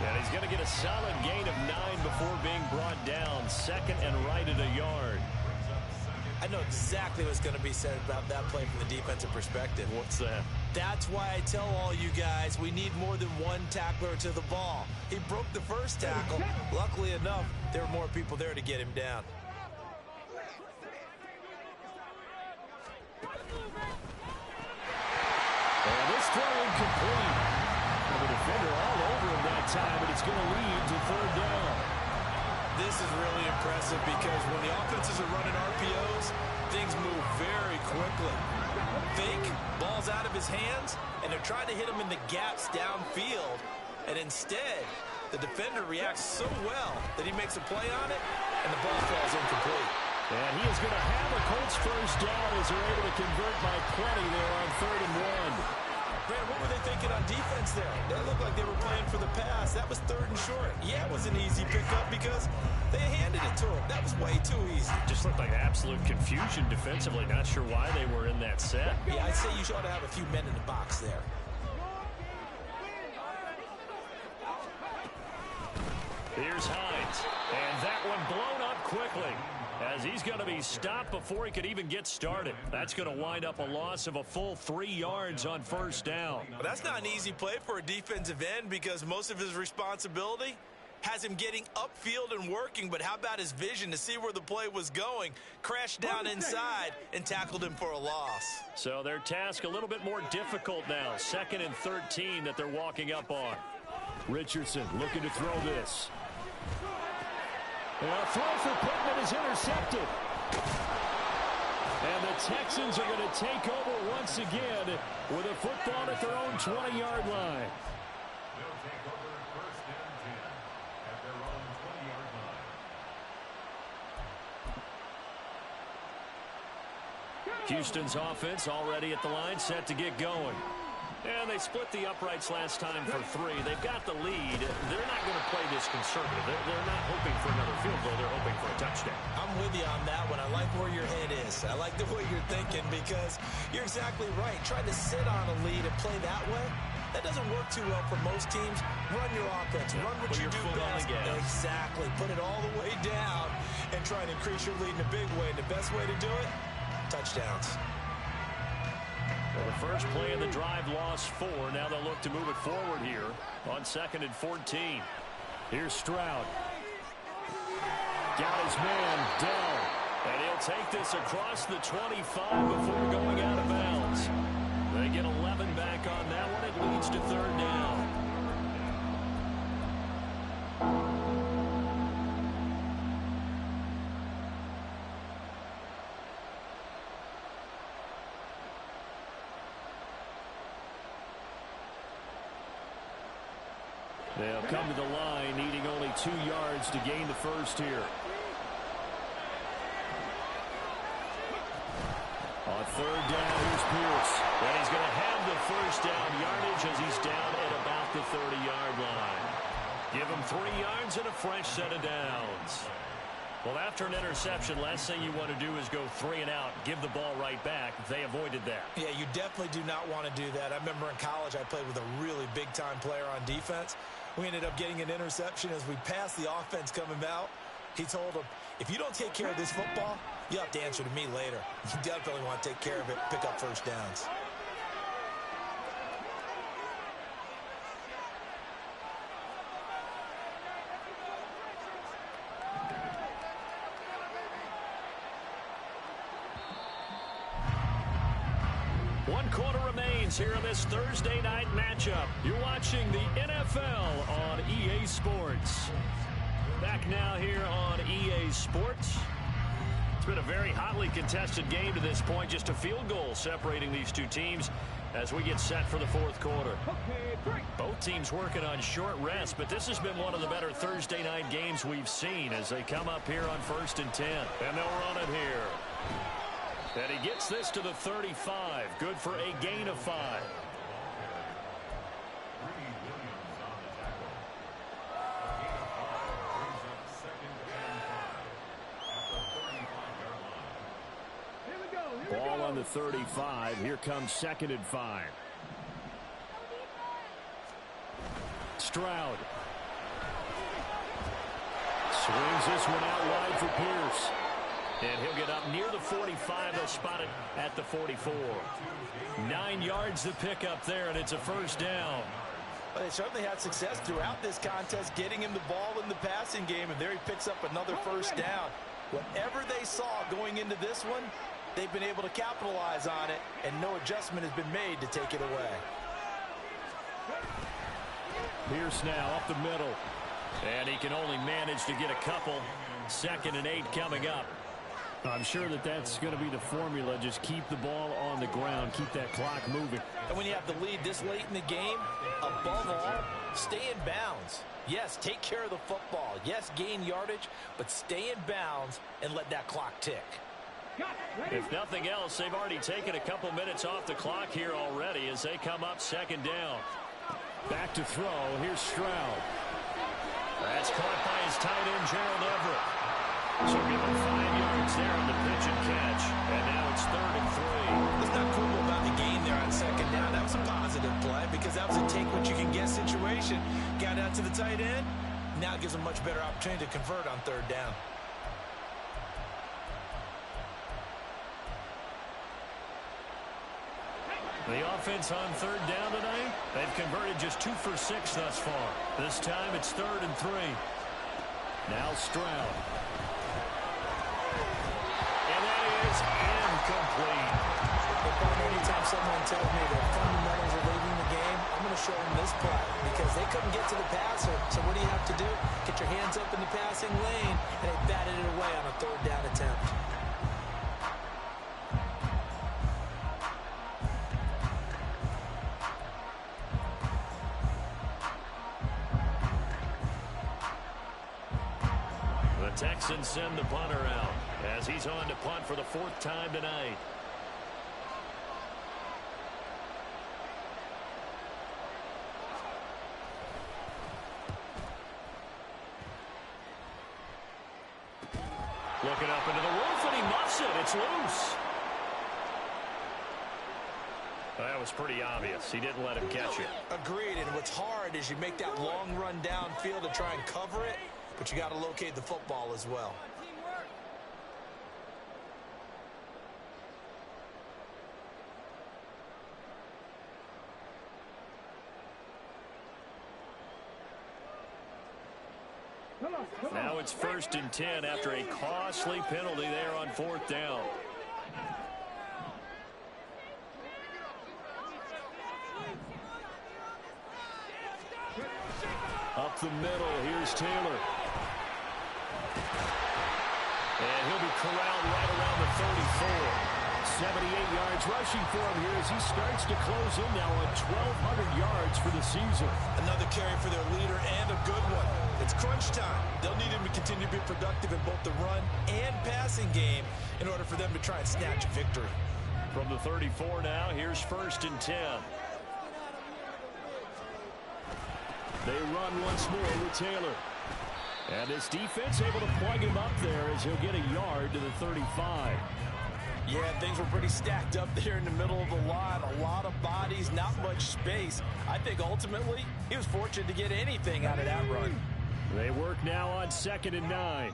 And he's going to get a solid gain of 9 before being brought down. 2nd and right at a yard. I know exactly what's going to be said about that play from the defensive perspective. What's that? That's why I tell all you guys we need more than one tackler to the ball. He broke the first tackle. Luckily enough, there were more people there to get him down. And this throw incomplete. And the defender all over him that time, but it's going to lead to 3rd down. This is really impressive because when the offenses are running RPOs, things move very quickly. Fake, ball's out of his hands, and they're trying to hit him in the gaps downfield. And instead, the defender reacts so well that he makes a play on it, and the ball falls incomplete. And he is going to have a Colts first down as they're able to convert by plenty there on 3rd and 1. Brad, what were they thinking on defense there? They looked like they were playing for the pass. That was 3rd and short. Yeah, it was an easy pickup because they handed it to him. That was way too easy. Just looked like absolute confusion defensively. Not sure why they were in that set. Yeah, I'd say you ought to have a few men in the box there. Here's Hines. And that one blown up quickly, as he's going to be stopped before he could even get started. That's going to wind up a loss of a full 3 yards on 1st down. Well, that's not an easy play for a defensive end because most of his responsibility has him getting upfield and working, but how about his vision to see where the play was going? Crashed down inside and tackled him for a loss. So their task a little bit more difficult now. 2nd and 13 that they're walking up on. Richardson looking to throw this. And a throw for Pittman is intercepted. And the Texans are going to take over once again with a football at their own 20-yard line. They'll take over 1st and 10 at their own 20-yard line. Houston's offense already at the line, set to get going. And they split the uprights last time for 3. They've got the lead. They're not going to play this conservative. They're not hoping for another field goal. They're hoping for a touchdown. I'm with you on that one. I like where your head is. I like the way you're thinking because you're exactly right. Trying to sit on a lead and play that way, that doesn't work too well for most teams. Run your offense. Run what you do best. Exactly. Put it all the way down and try and increase your lead in a big way. And the best way to do it, touchdowns. Well, the first play of the drive lost 4. Now they'll look to move it forward here on 2nd and 14. Here's Stroud. Got his man, Dell. And he'll take this across the 25 before going out of bounds. They get 11 back on that one. It leads to 3rd down. They'll come to the line, needing only 2 yards to gain the first here. On 3rd down, here's Pierce. And he's going to have the first down yardage as he's down at about the 30-yard line. Give him 3 yards and a fresh set of downs. Well, after an interception, last thing you want to do is go 3 and out, give the ball right back. They avoided that. Yeah, you definitely do not want to do that. I remember in college I played with a really big-time player on defense. We ended up getting an interception as we passed the offense coming out. He told him, if you don't take care of this football, you'll have to answer to me later. You definitely want to take care of it, pick up first downs. One quarter remains here in this Thursday night matchup. You're watching the NFL on EA Sports. Back now here on EA Sports. It's been a very hotly contested game to this point. Just a field goal separating these two teams as we get set for the 4th quarter. Both teams working on short rest, but this has been one of the better Thursday night games we've seen as they come up here on 1st and 10. And they'll run it here. And he gets this to the 35. Good for a gain of 5. Ball on the 35. Here comes 2nd and 5. Stroud. Swings this one out wide for Pierce. And he'll get up near the 45. They'll spot it at the 44. 9 yards to pick up there, and it's a first down. Well, they certainly had success throughout this contest, getting him the ball in the passing game, and there he picks up another first down. Whatever they saw going into this one, they've been able to capitalize on it, and no adjustment has been made to take it away. Pierce now up the middle, and he can only manage to get a couple. 2nd and 8 coming up. I'm sure that that's going to be the formula. Just keep the ball on the ground. Keep that clock moving. And when you have the lead this late in the game, above all, stay in bounds. Yes, take care of the football. Yes, gain yardage, but stay in bounds and let that clock tick. If nothing else, they've already taken a couple minutes off the clock here already as they come up 2nd down. Back to throw. Here's Stroud. That's caught by his tight end, Gerald Everett. So give him 5 yards there on the pitch and catch. And now it's 3rd and 3. What's not cool about the gain there on 2nd down? That was a positive play because that was a take-what-you-can-get situation. Got out to the tight end. Now it gives them much better opportunity to convert on 3rd down. The offense on 3rd down tonight, they've converted just 2 for 6 thus far. This time it's 3rd and 3. Now Stroud. And that is incomplete. Anytime someone tells me the fundamentals are leading the game, I'm going to show them this play because they couldn't get to the passer. So what do you have to do? Get your hands up in the passing lane, and they batted it away on a 3rd down attempt. Texans send the punter out as he's on to punt for the 4th time tonight. Looking up into the roof, and he muffs it. It's loose. That was pretty obvious. He didn't let him catch it. Agreed, and what's hard is you make that long run downfield to try and cover it, but you got to locate the football as well. Now it's 1st and 10 after a costly penalty there on 4th down. Up the middle, here's Taylor. And he'll be corralled right around the 34. 78 yards rushing for him here as he starts to close in now on 1,200 yards for the season. Another carry for their leader and a good one. It's crunch time. They'll need him to continue to be productive in both the run and passing game in order for them to try and snatch a victory. From the 34 now, here's 1st and 10. They run once more with Taylor. And this defense able to plug him up there as he'll get a yard to the 35. Yeah, things were pretty stacked up there in the middle of the line. A lot of bodies, not much space. I think ultimately he was fortunate to get anything out of that run. They work now on 2nd and 9.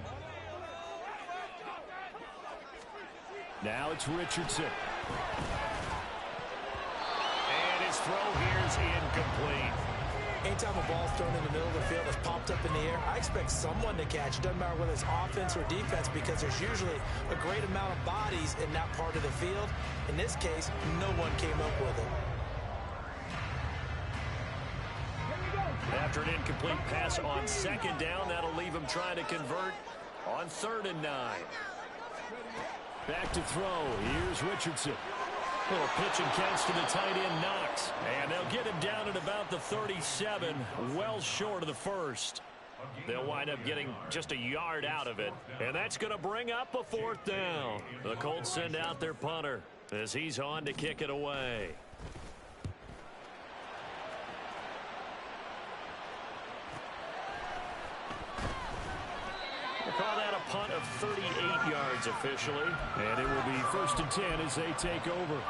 Now it's Richardson. And his throw here is incomplete. Anytime a ball's thrown in the middle of the field, it's popped up in the air, I expect someone to catch. It doesn't matter whether it's offense or defense because there's usually a great amount of bodies in that part of the field. In this case, no one came up with it. After an incomplete pass on 2nd down, that'll leave him trying to convert on 3rd and 9. Back to throw. Here's Richardson. Little pitch and catch to the tight end, Knox. And they'll get him down at about the 37, well short of the 1st. They'll wind up getting just a yard out of it. And that's going to bring up a 4th down. The Colts send out their punter as he's on to kick it away. We'll call that a punt of 38 yards officially. And it will be 1st and 10 as they take over.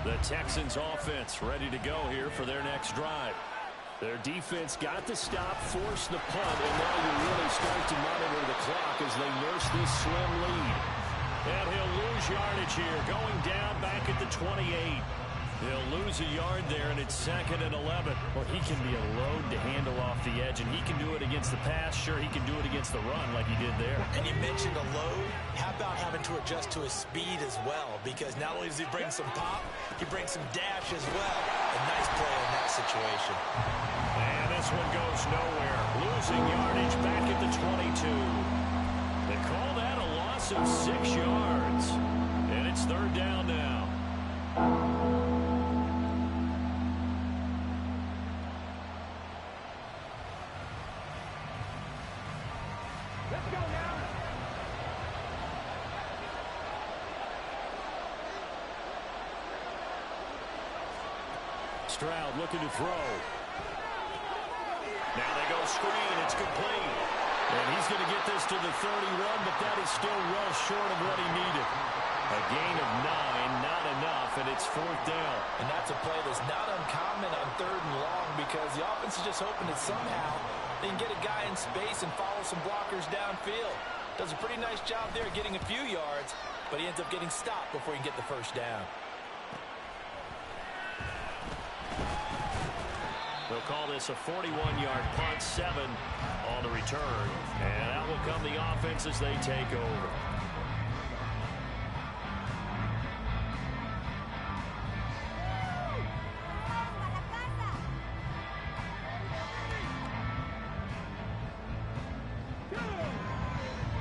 The Texans offense ready to go here for their next drive. Their defense got the stop, forced the punt, and now you really start to monitor the clock as they nurse this slim lead. And he'll lose yardage here, going down back at the 28. He'll lose a yard there, and it's 2nd and 11. Well, he can be a load to handle off the edge, and he can do it against the pass. Sure, he can do it against the run like he did there. And you mentioned a load. How about having to adjust to his speed as well? Because not only does he bring some pop, he brings some dash as well. A nice play in that situation. And this one goes nowhere. Losing yardage back at the 22. They call that a loss of 6 yards. And it's 3rd down now. Let's go now. Stroud looking to throw. Now they go screen. It's complete. And he's going to get this to the 31, but that is still well short of what he needed. A gain of 9, not enough, and it's 4th down. And that's a play that's not uncommon on 3rd and long because the offense is just hoping that somehow they can get a guy in space and follow some blockers downfield. Does a pretty nice job there getting a few yards, but he ends up getting stopped before he can get the 1st down. They'll call this a 41-yard punt, 7 on the return. And out will come the offense as they take over.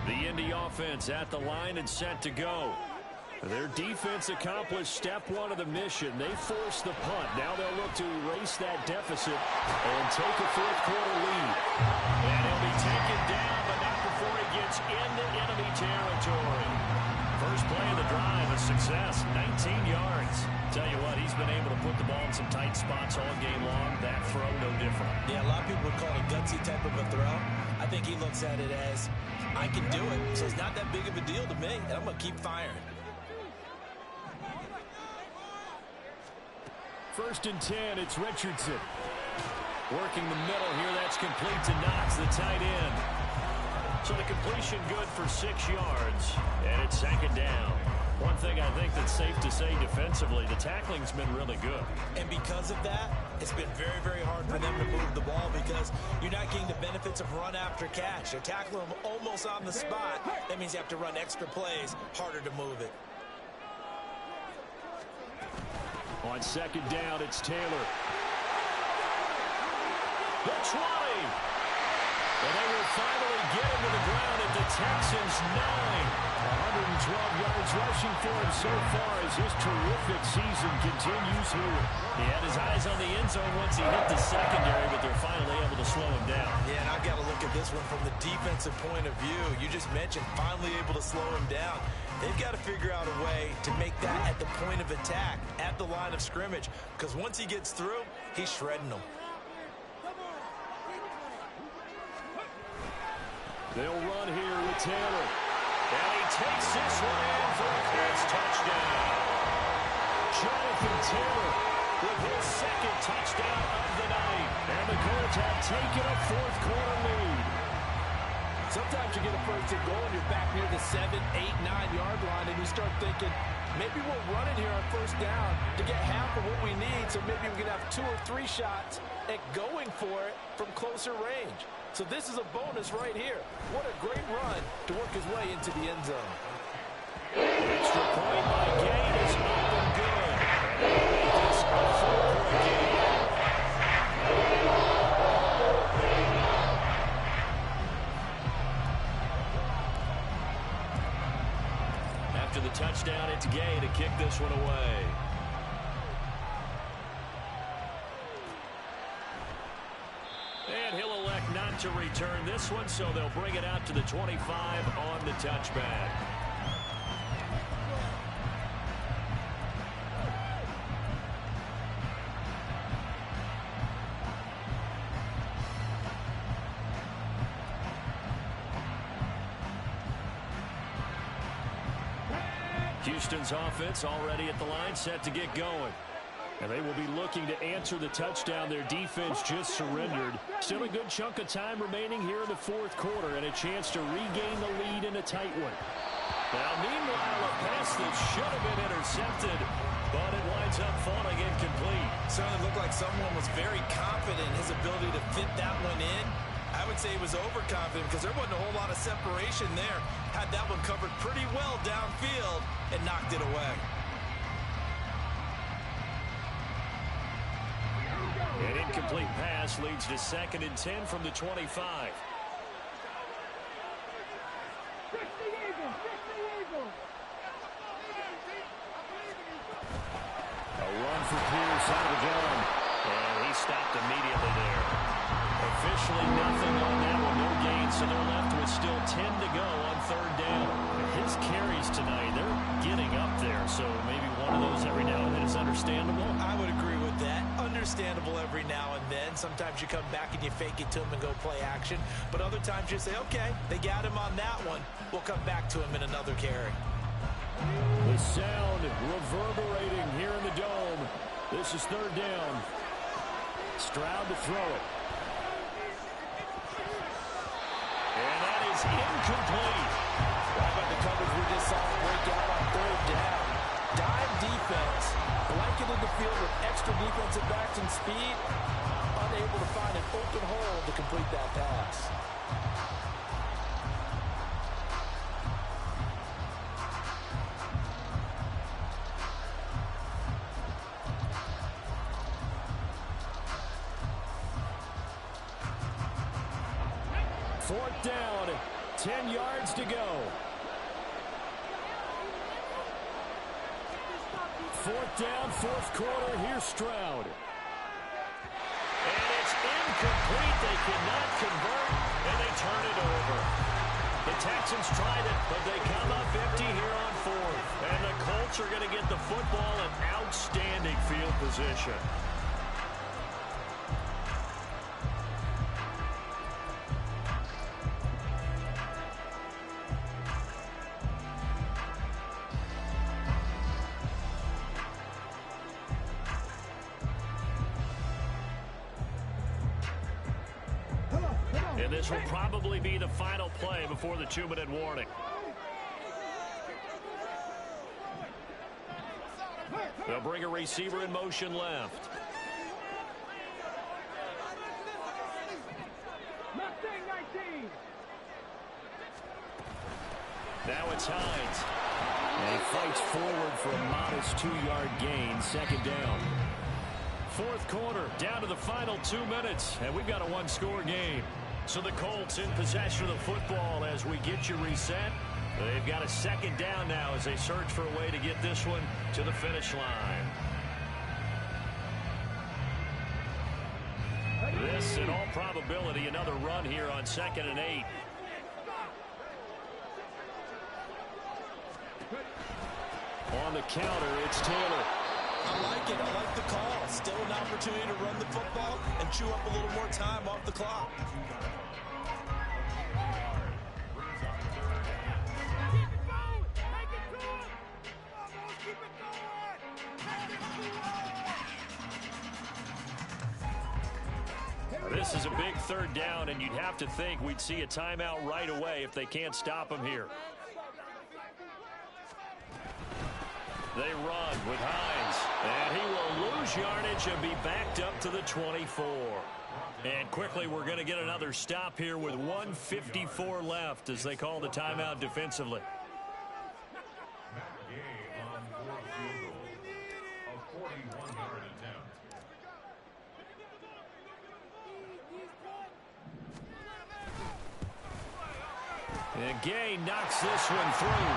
The Indy offense at the line and set to go. Their defense accomplished step 1 of the mission. They forced the punt. Now they'll look to erase that deficit and take a 4th quarter lead. And he'll be taken down, but not before he gets into enemy territory. First play of the drive, a success, 19 yards. Tell you what, he's been able to put the ball in some tight spots all game long. That throw, no different. Yeah, a lot of people would call it a gutsy type of a throw. I think he looks at it as, I can do it, so it's not that big of a deal to me, and I'm going to keep firing. 1st and 10, it's Richardson. Working the middle here, that's complete to Knox, the tight end. So the completion good for 6 yards, and it's second down. One thing I think that's safe to say defensively, the tackling's been really good. And because of that, it's been very, very hard for them to move the ball because you're not getting the benefits of run after catch. They're tackling them almost on the spot. That means you have to run extra plays, harder to move it. On second down, it's Taylor. The 20. And they will finally get him to the ground at the Texans' 9. 112 yards rushing for him so far as his terrific season continues here. He had his eyes on the end zone once he hit the secondary, but they're finally able to slow him down. Yeah, and I've got to look at this one from the defensive point of view. You just mentioned finally able to slow him down. They've got to figure out a way to make that at the point of attack, at the line of scrimmage, because once he gets through, he's shredding them. They'll run here with Taylor. And he takes this one in for a Colts touchdown. Jonathan Taylor with his second touchdown of the night. And the Colts have taken a fourth-quarter lead. Sometimes you get a first and goal and you're back near the 7, 8, 9-yard line, and you start thinking, maybe we're running here on first down to get half of what we need, so maybe we can have 2 or 3 shots at going for it from closer range. So this is a bonus right here. What a great run to work his way into the end zone. Extra point by Gate is up and good. This a 4-point game. After the touchdown, it's Gay to kick this one away. And he'll elect not to return this one, so they'll bring it out to the 25 on the touchback. Houston's offense already at the line, set to get going. And they will be looking to answer the touchdown their defense just surrendered. Still a good chunk of time remaining here in the fourth quarter and a chance to regain the lead in a tight one. Now, meanwhile, a pass that should have been intercepted, but it winds up falling incomplete. Certainly looked like someone was very confident in his ability to fit that one in. I would say he was overconfident because there wasn't a whole lot of separation there. Had that one covered pretty well downfield and knocked it away. An incomplete pass leads to 2nd and 10 from the 25. A run for Pierce out of the gun. And he stopped immediately there. Officially nothing on that one, no gain, so they're left with still 10 to go on 3rd down. His carries tonight, they're getting up there, so maybe one of those every now and then is understandable. I would agree with that. Understandable every now and then. Sometimes you come back and you fake it to him and go play action, but other times you say, okay, they got him on that one. We'll come back to him in another carry. The sound reverberating here in the dome. This is 3rd down. Stroud to throw it. And that is incomplete. How about the coverage we just saw break out on 3rd down? Dime defense, blanketed the field with extra defensive backs and speed, unable to find an open hole to complete that pass. Fourth down, 10 yards to go. 4th down, 4th quarter. Here's Stroud. And it's incomplete. They cannot convert, and they turn it over. The Texans tried it, but they come up empty here on 4th. And the Colts are going to get the football in outstanding field position. And this will probably be the final play before the 2-minute warning. They'll bring a receiver in motion left. Now it's Hines. And he fights forward for a modest 2-yard gain, 2nd down. 4th quarter, down to the final 2 minutes, and we've got a 1-score game. So the Colts in possession of the football as we get you reset. They've got a 2nd down now as they search for a way to get this one to the finish line. This, in all probability, another run here on 2nd and 8. On the counter, it's Taylor. I like it. I like the call. Still an opportunity to run the football and chew up a little more time off the clock. This is a big 3rd down, and you'd have to think we'd see a timeout right away if they can't stop him here. They run with Hines, and he will lose yardage and be backed up to the 24. And quickly, we're going to get another stop here with 1:54 left as they call the timeout defensively. And Gay knocks this one through.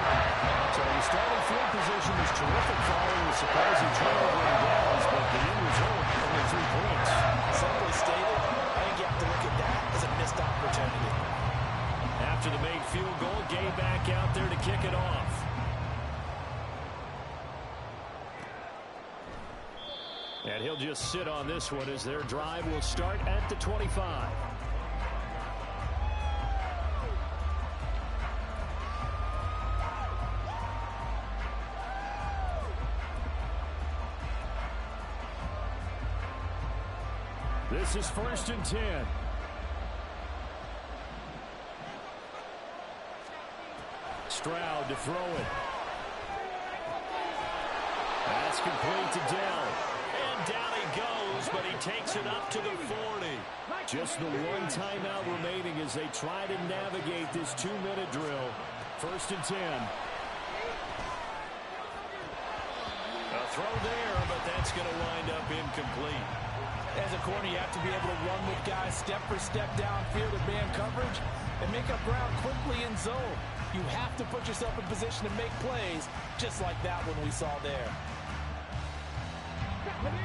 So the starting field position was terrific following the surprising turnover in downs, but the end result, only 3 points. Simply stated, I think you have to look at that as a missed opportunity. After the made field goal, Gay back out there to kick it off. And he'll just sit on this one as their drive will start at the 25. This is 1st and 10. Stroud to throw it. That's complete to Dell. And down he goes, but he takes it up to the 40. Just the 1 timeout remaining as they try to navigate this 2-minute drill. 1st and 10. A throw there, but that's going to wind up incomplete. As a corner, you have to be able to run with guys step for step downfield in man coverage and make up ground quickly in zone. You have to put yourself in position to make plays, just like that one we saw there.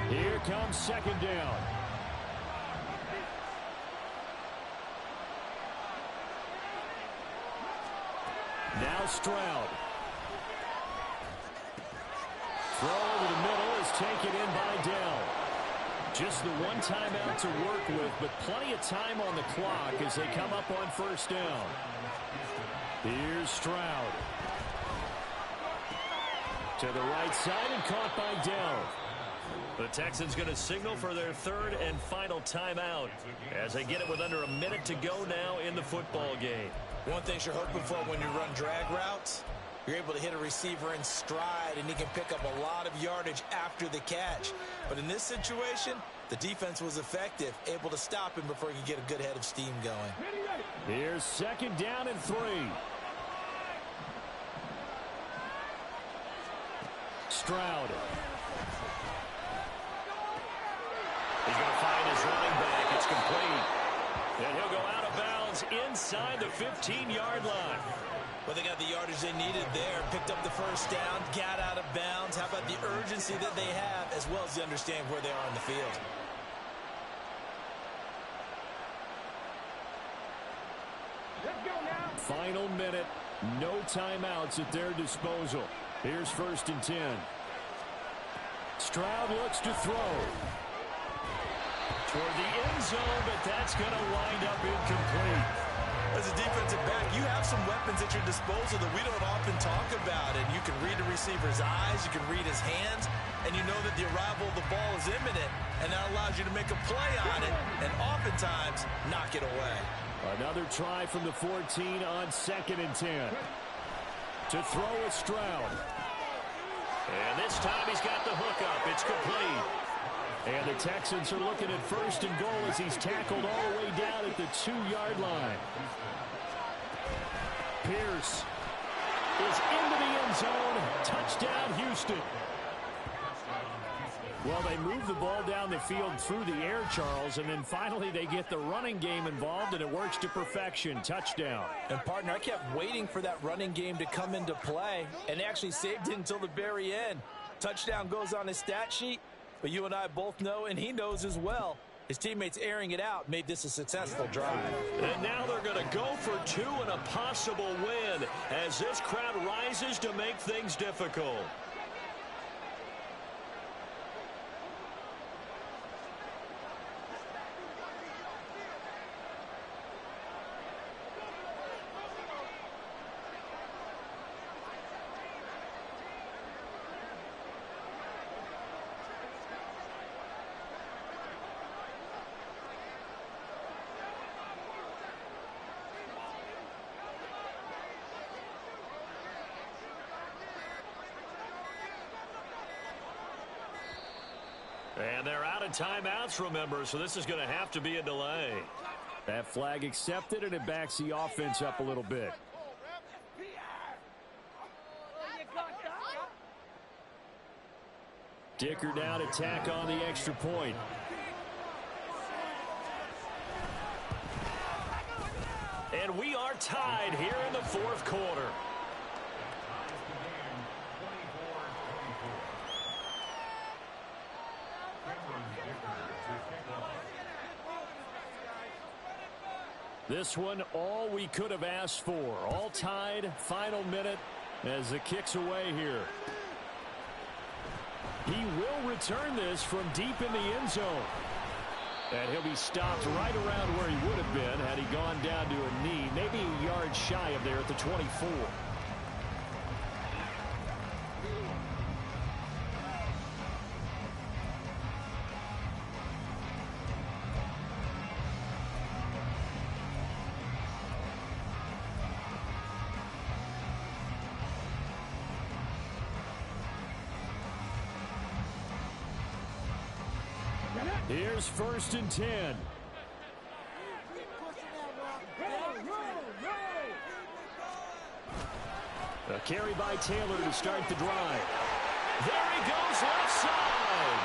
Here comes 2nd down. Now Stroud. Throw over the middle is taken in by Dell. Just the 1 timeout to work with, but plenty of time on the clock as they come up on 1st down. Here's Stroud. To the right side and caught by Dell. The Texans going to signal for their 3rd and final timeout as they get it with under a minute to go now in the football game. One thing you're hoping for when you run drag routes, you're able to hit a receiver in stride, and he can pick up a lot of yardage after the catch. But in this situation, the defense was effective, able to stop him before he could get a good head of steam going. Here's 2nd down and 3. Stroud. He's going to find his running back. It's complete. And he'll go out of bounds inside the 15-yard line. Well, they got the yardage they needed there, picked up the 1st down, got out of bounds. How about the urgency that they have, as well as the understanding where they are on the field? Let's go now. Final minute, no timeouts at their disposal. Here's 1st and 10. Stroud looks to throw. Toward the end zone, but that's going to wind up incomplete. As a defensive back, you have some weapons at your disposal that we don't often talk about. And you can read the receiver's eyes, you can read his hands, and you know that the arrival of the ball is imminent. And that allows you to make a play on it and oftentimes knock it away. Another try from the 14 on 2nd and 10. To throw is Stroud. And this time he's got the hookup. It's complete. And the Texans are looking at 1st and goal as he's tackled all the way down at the 2-yard line. Pierce is into the end zone. Touchdown, Houston. Well, they move the ball down the field through the air, Charles, and then finally they get the running game involved, and it works to perfection. Touchdown. And, partner, I kept waiting for that running game to come into play, and actually saved it until the very end. Touchdown goes on his stat sheet, but you and I both know, and he knows as well, his teammates airing it out made this a successful drive. And now they're going to go for 2 and a possible win as this crowd rises to make things difficult. And they're out of timeouts, remember, so this is going to have to be a delay. That flag accepted, and it backs the offense up a little bit. Dicker down to tack on the extra point. And we are tied here in the 4th quarter. This one, all we could have asked for. All tied, final minute as the kick's away here. He will return this from deep in the end zone. And he'll be stopped right around where he would have been had he gone down to a knee, maybe a yard shy of there at the 24. Here's 1st and 10. A carry by Taylor to start the drive. There he goes, left side.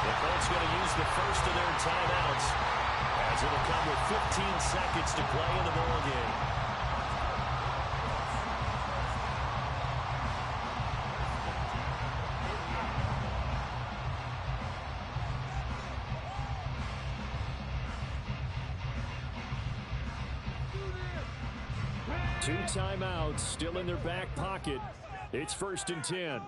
The Colts going to use the first of their timeouts as it'll come with 15 seconds to play in the ball game. Two timeouts still in their back pocket. It's 1st and 10.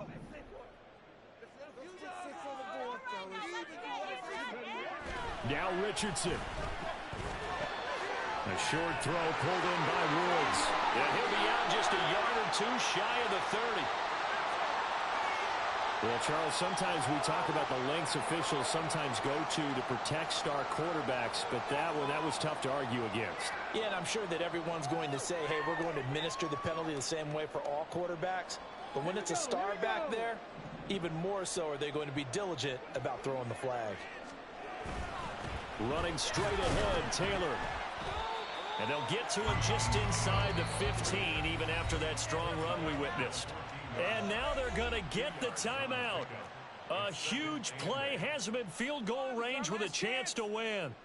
Now Richardson. A short throw pulled in by Woods. And he'll be out just a yard or 2 shy of the 30. Well, Charles, sometimes we talk about the lengths officials sometimes go to protect star quarterbacks, but that was tough to argue against. Yeah, and I'm sure that everyone's going to say, hey, we're going to administer the penalty the same way for all quarterbacks. But when it's a star back there, even more so are they going to be diligent about throwing the flag. Running straight ahead, Taylor. And they'll get to him just inside the 15, even after that strong run we witnessed. And now they're going to get the timeout. A huge play has him in field goal range with a chance to win.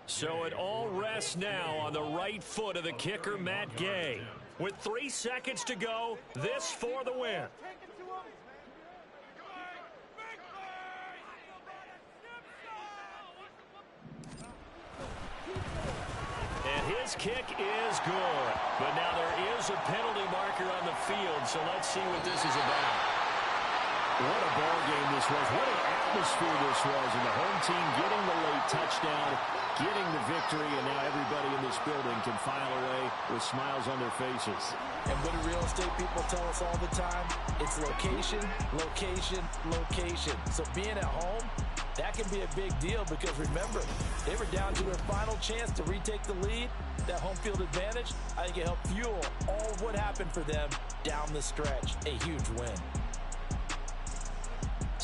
So it all rests now on the right foot of the kicker, Matt Gay. With 3 seconds to go, this for the win. And his kick is good. But now there is a penalty marker on the field, so let's see what this is about. What a ball game this was. What an atmosphere this was. And the home team getting the late touchdown, getting the victory, and now everybody in this building can file away with smiles on their faces. And what do real estate people tell us all the time? It's location, location, location. So being at home, that can be a big deal because remember, they were down to their final chance to retake the lead. That home field advantage, I think it helped fuel all of what happened for them down the stretch. A huge win.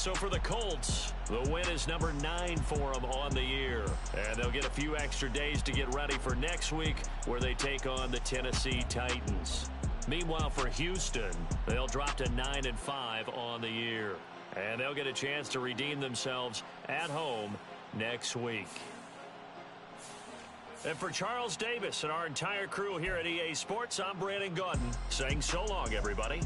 So for the Colts, the win is number 9 for them on the year. And they'll get a few extra days to get ready for next week where they take on the Tennessee Titans. Meanwhile, for Houston, they'll drop to 9-5 on the year. And they'll get a chance to redeem themselves at home next week. And for Charles Davis and our entire crew here at EA Sports, I'm Brandon Gaudin saying so long, everybody.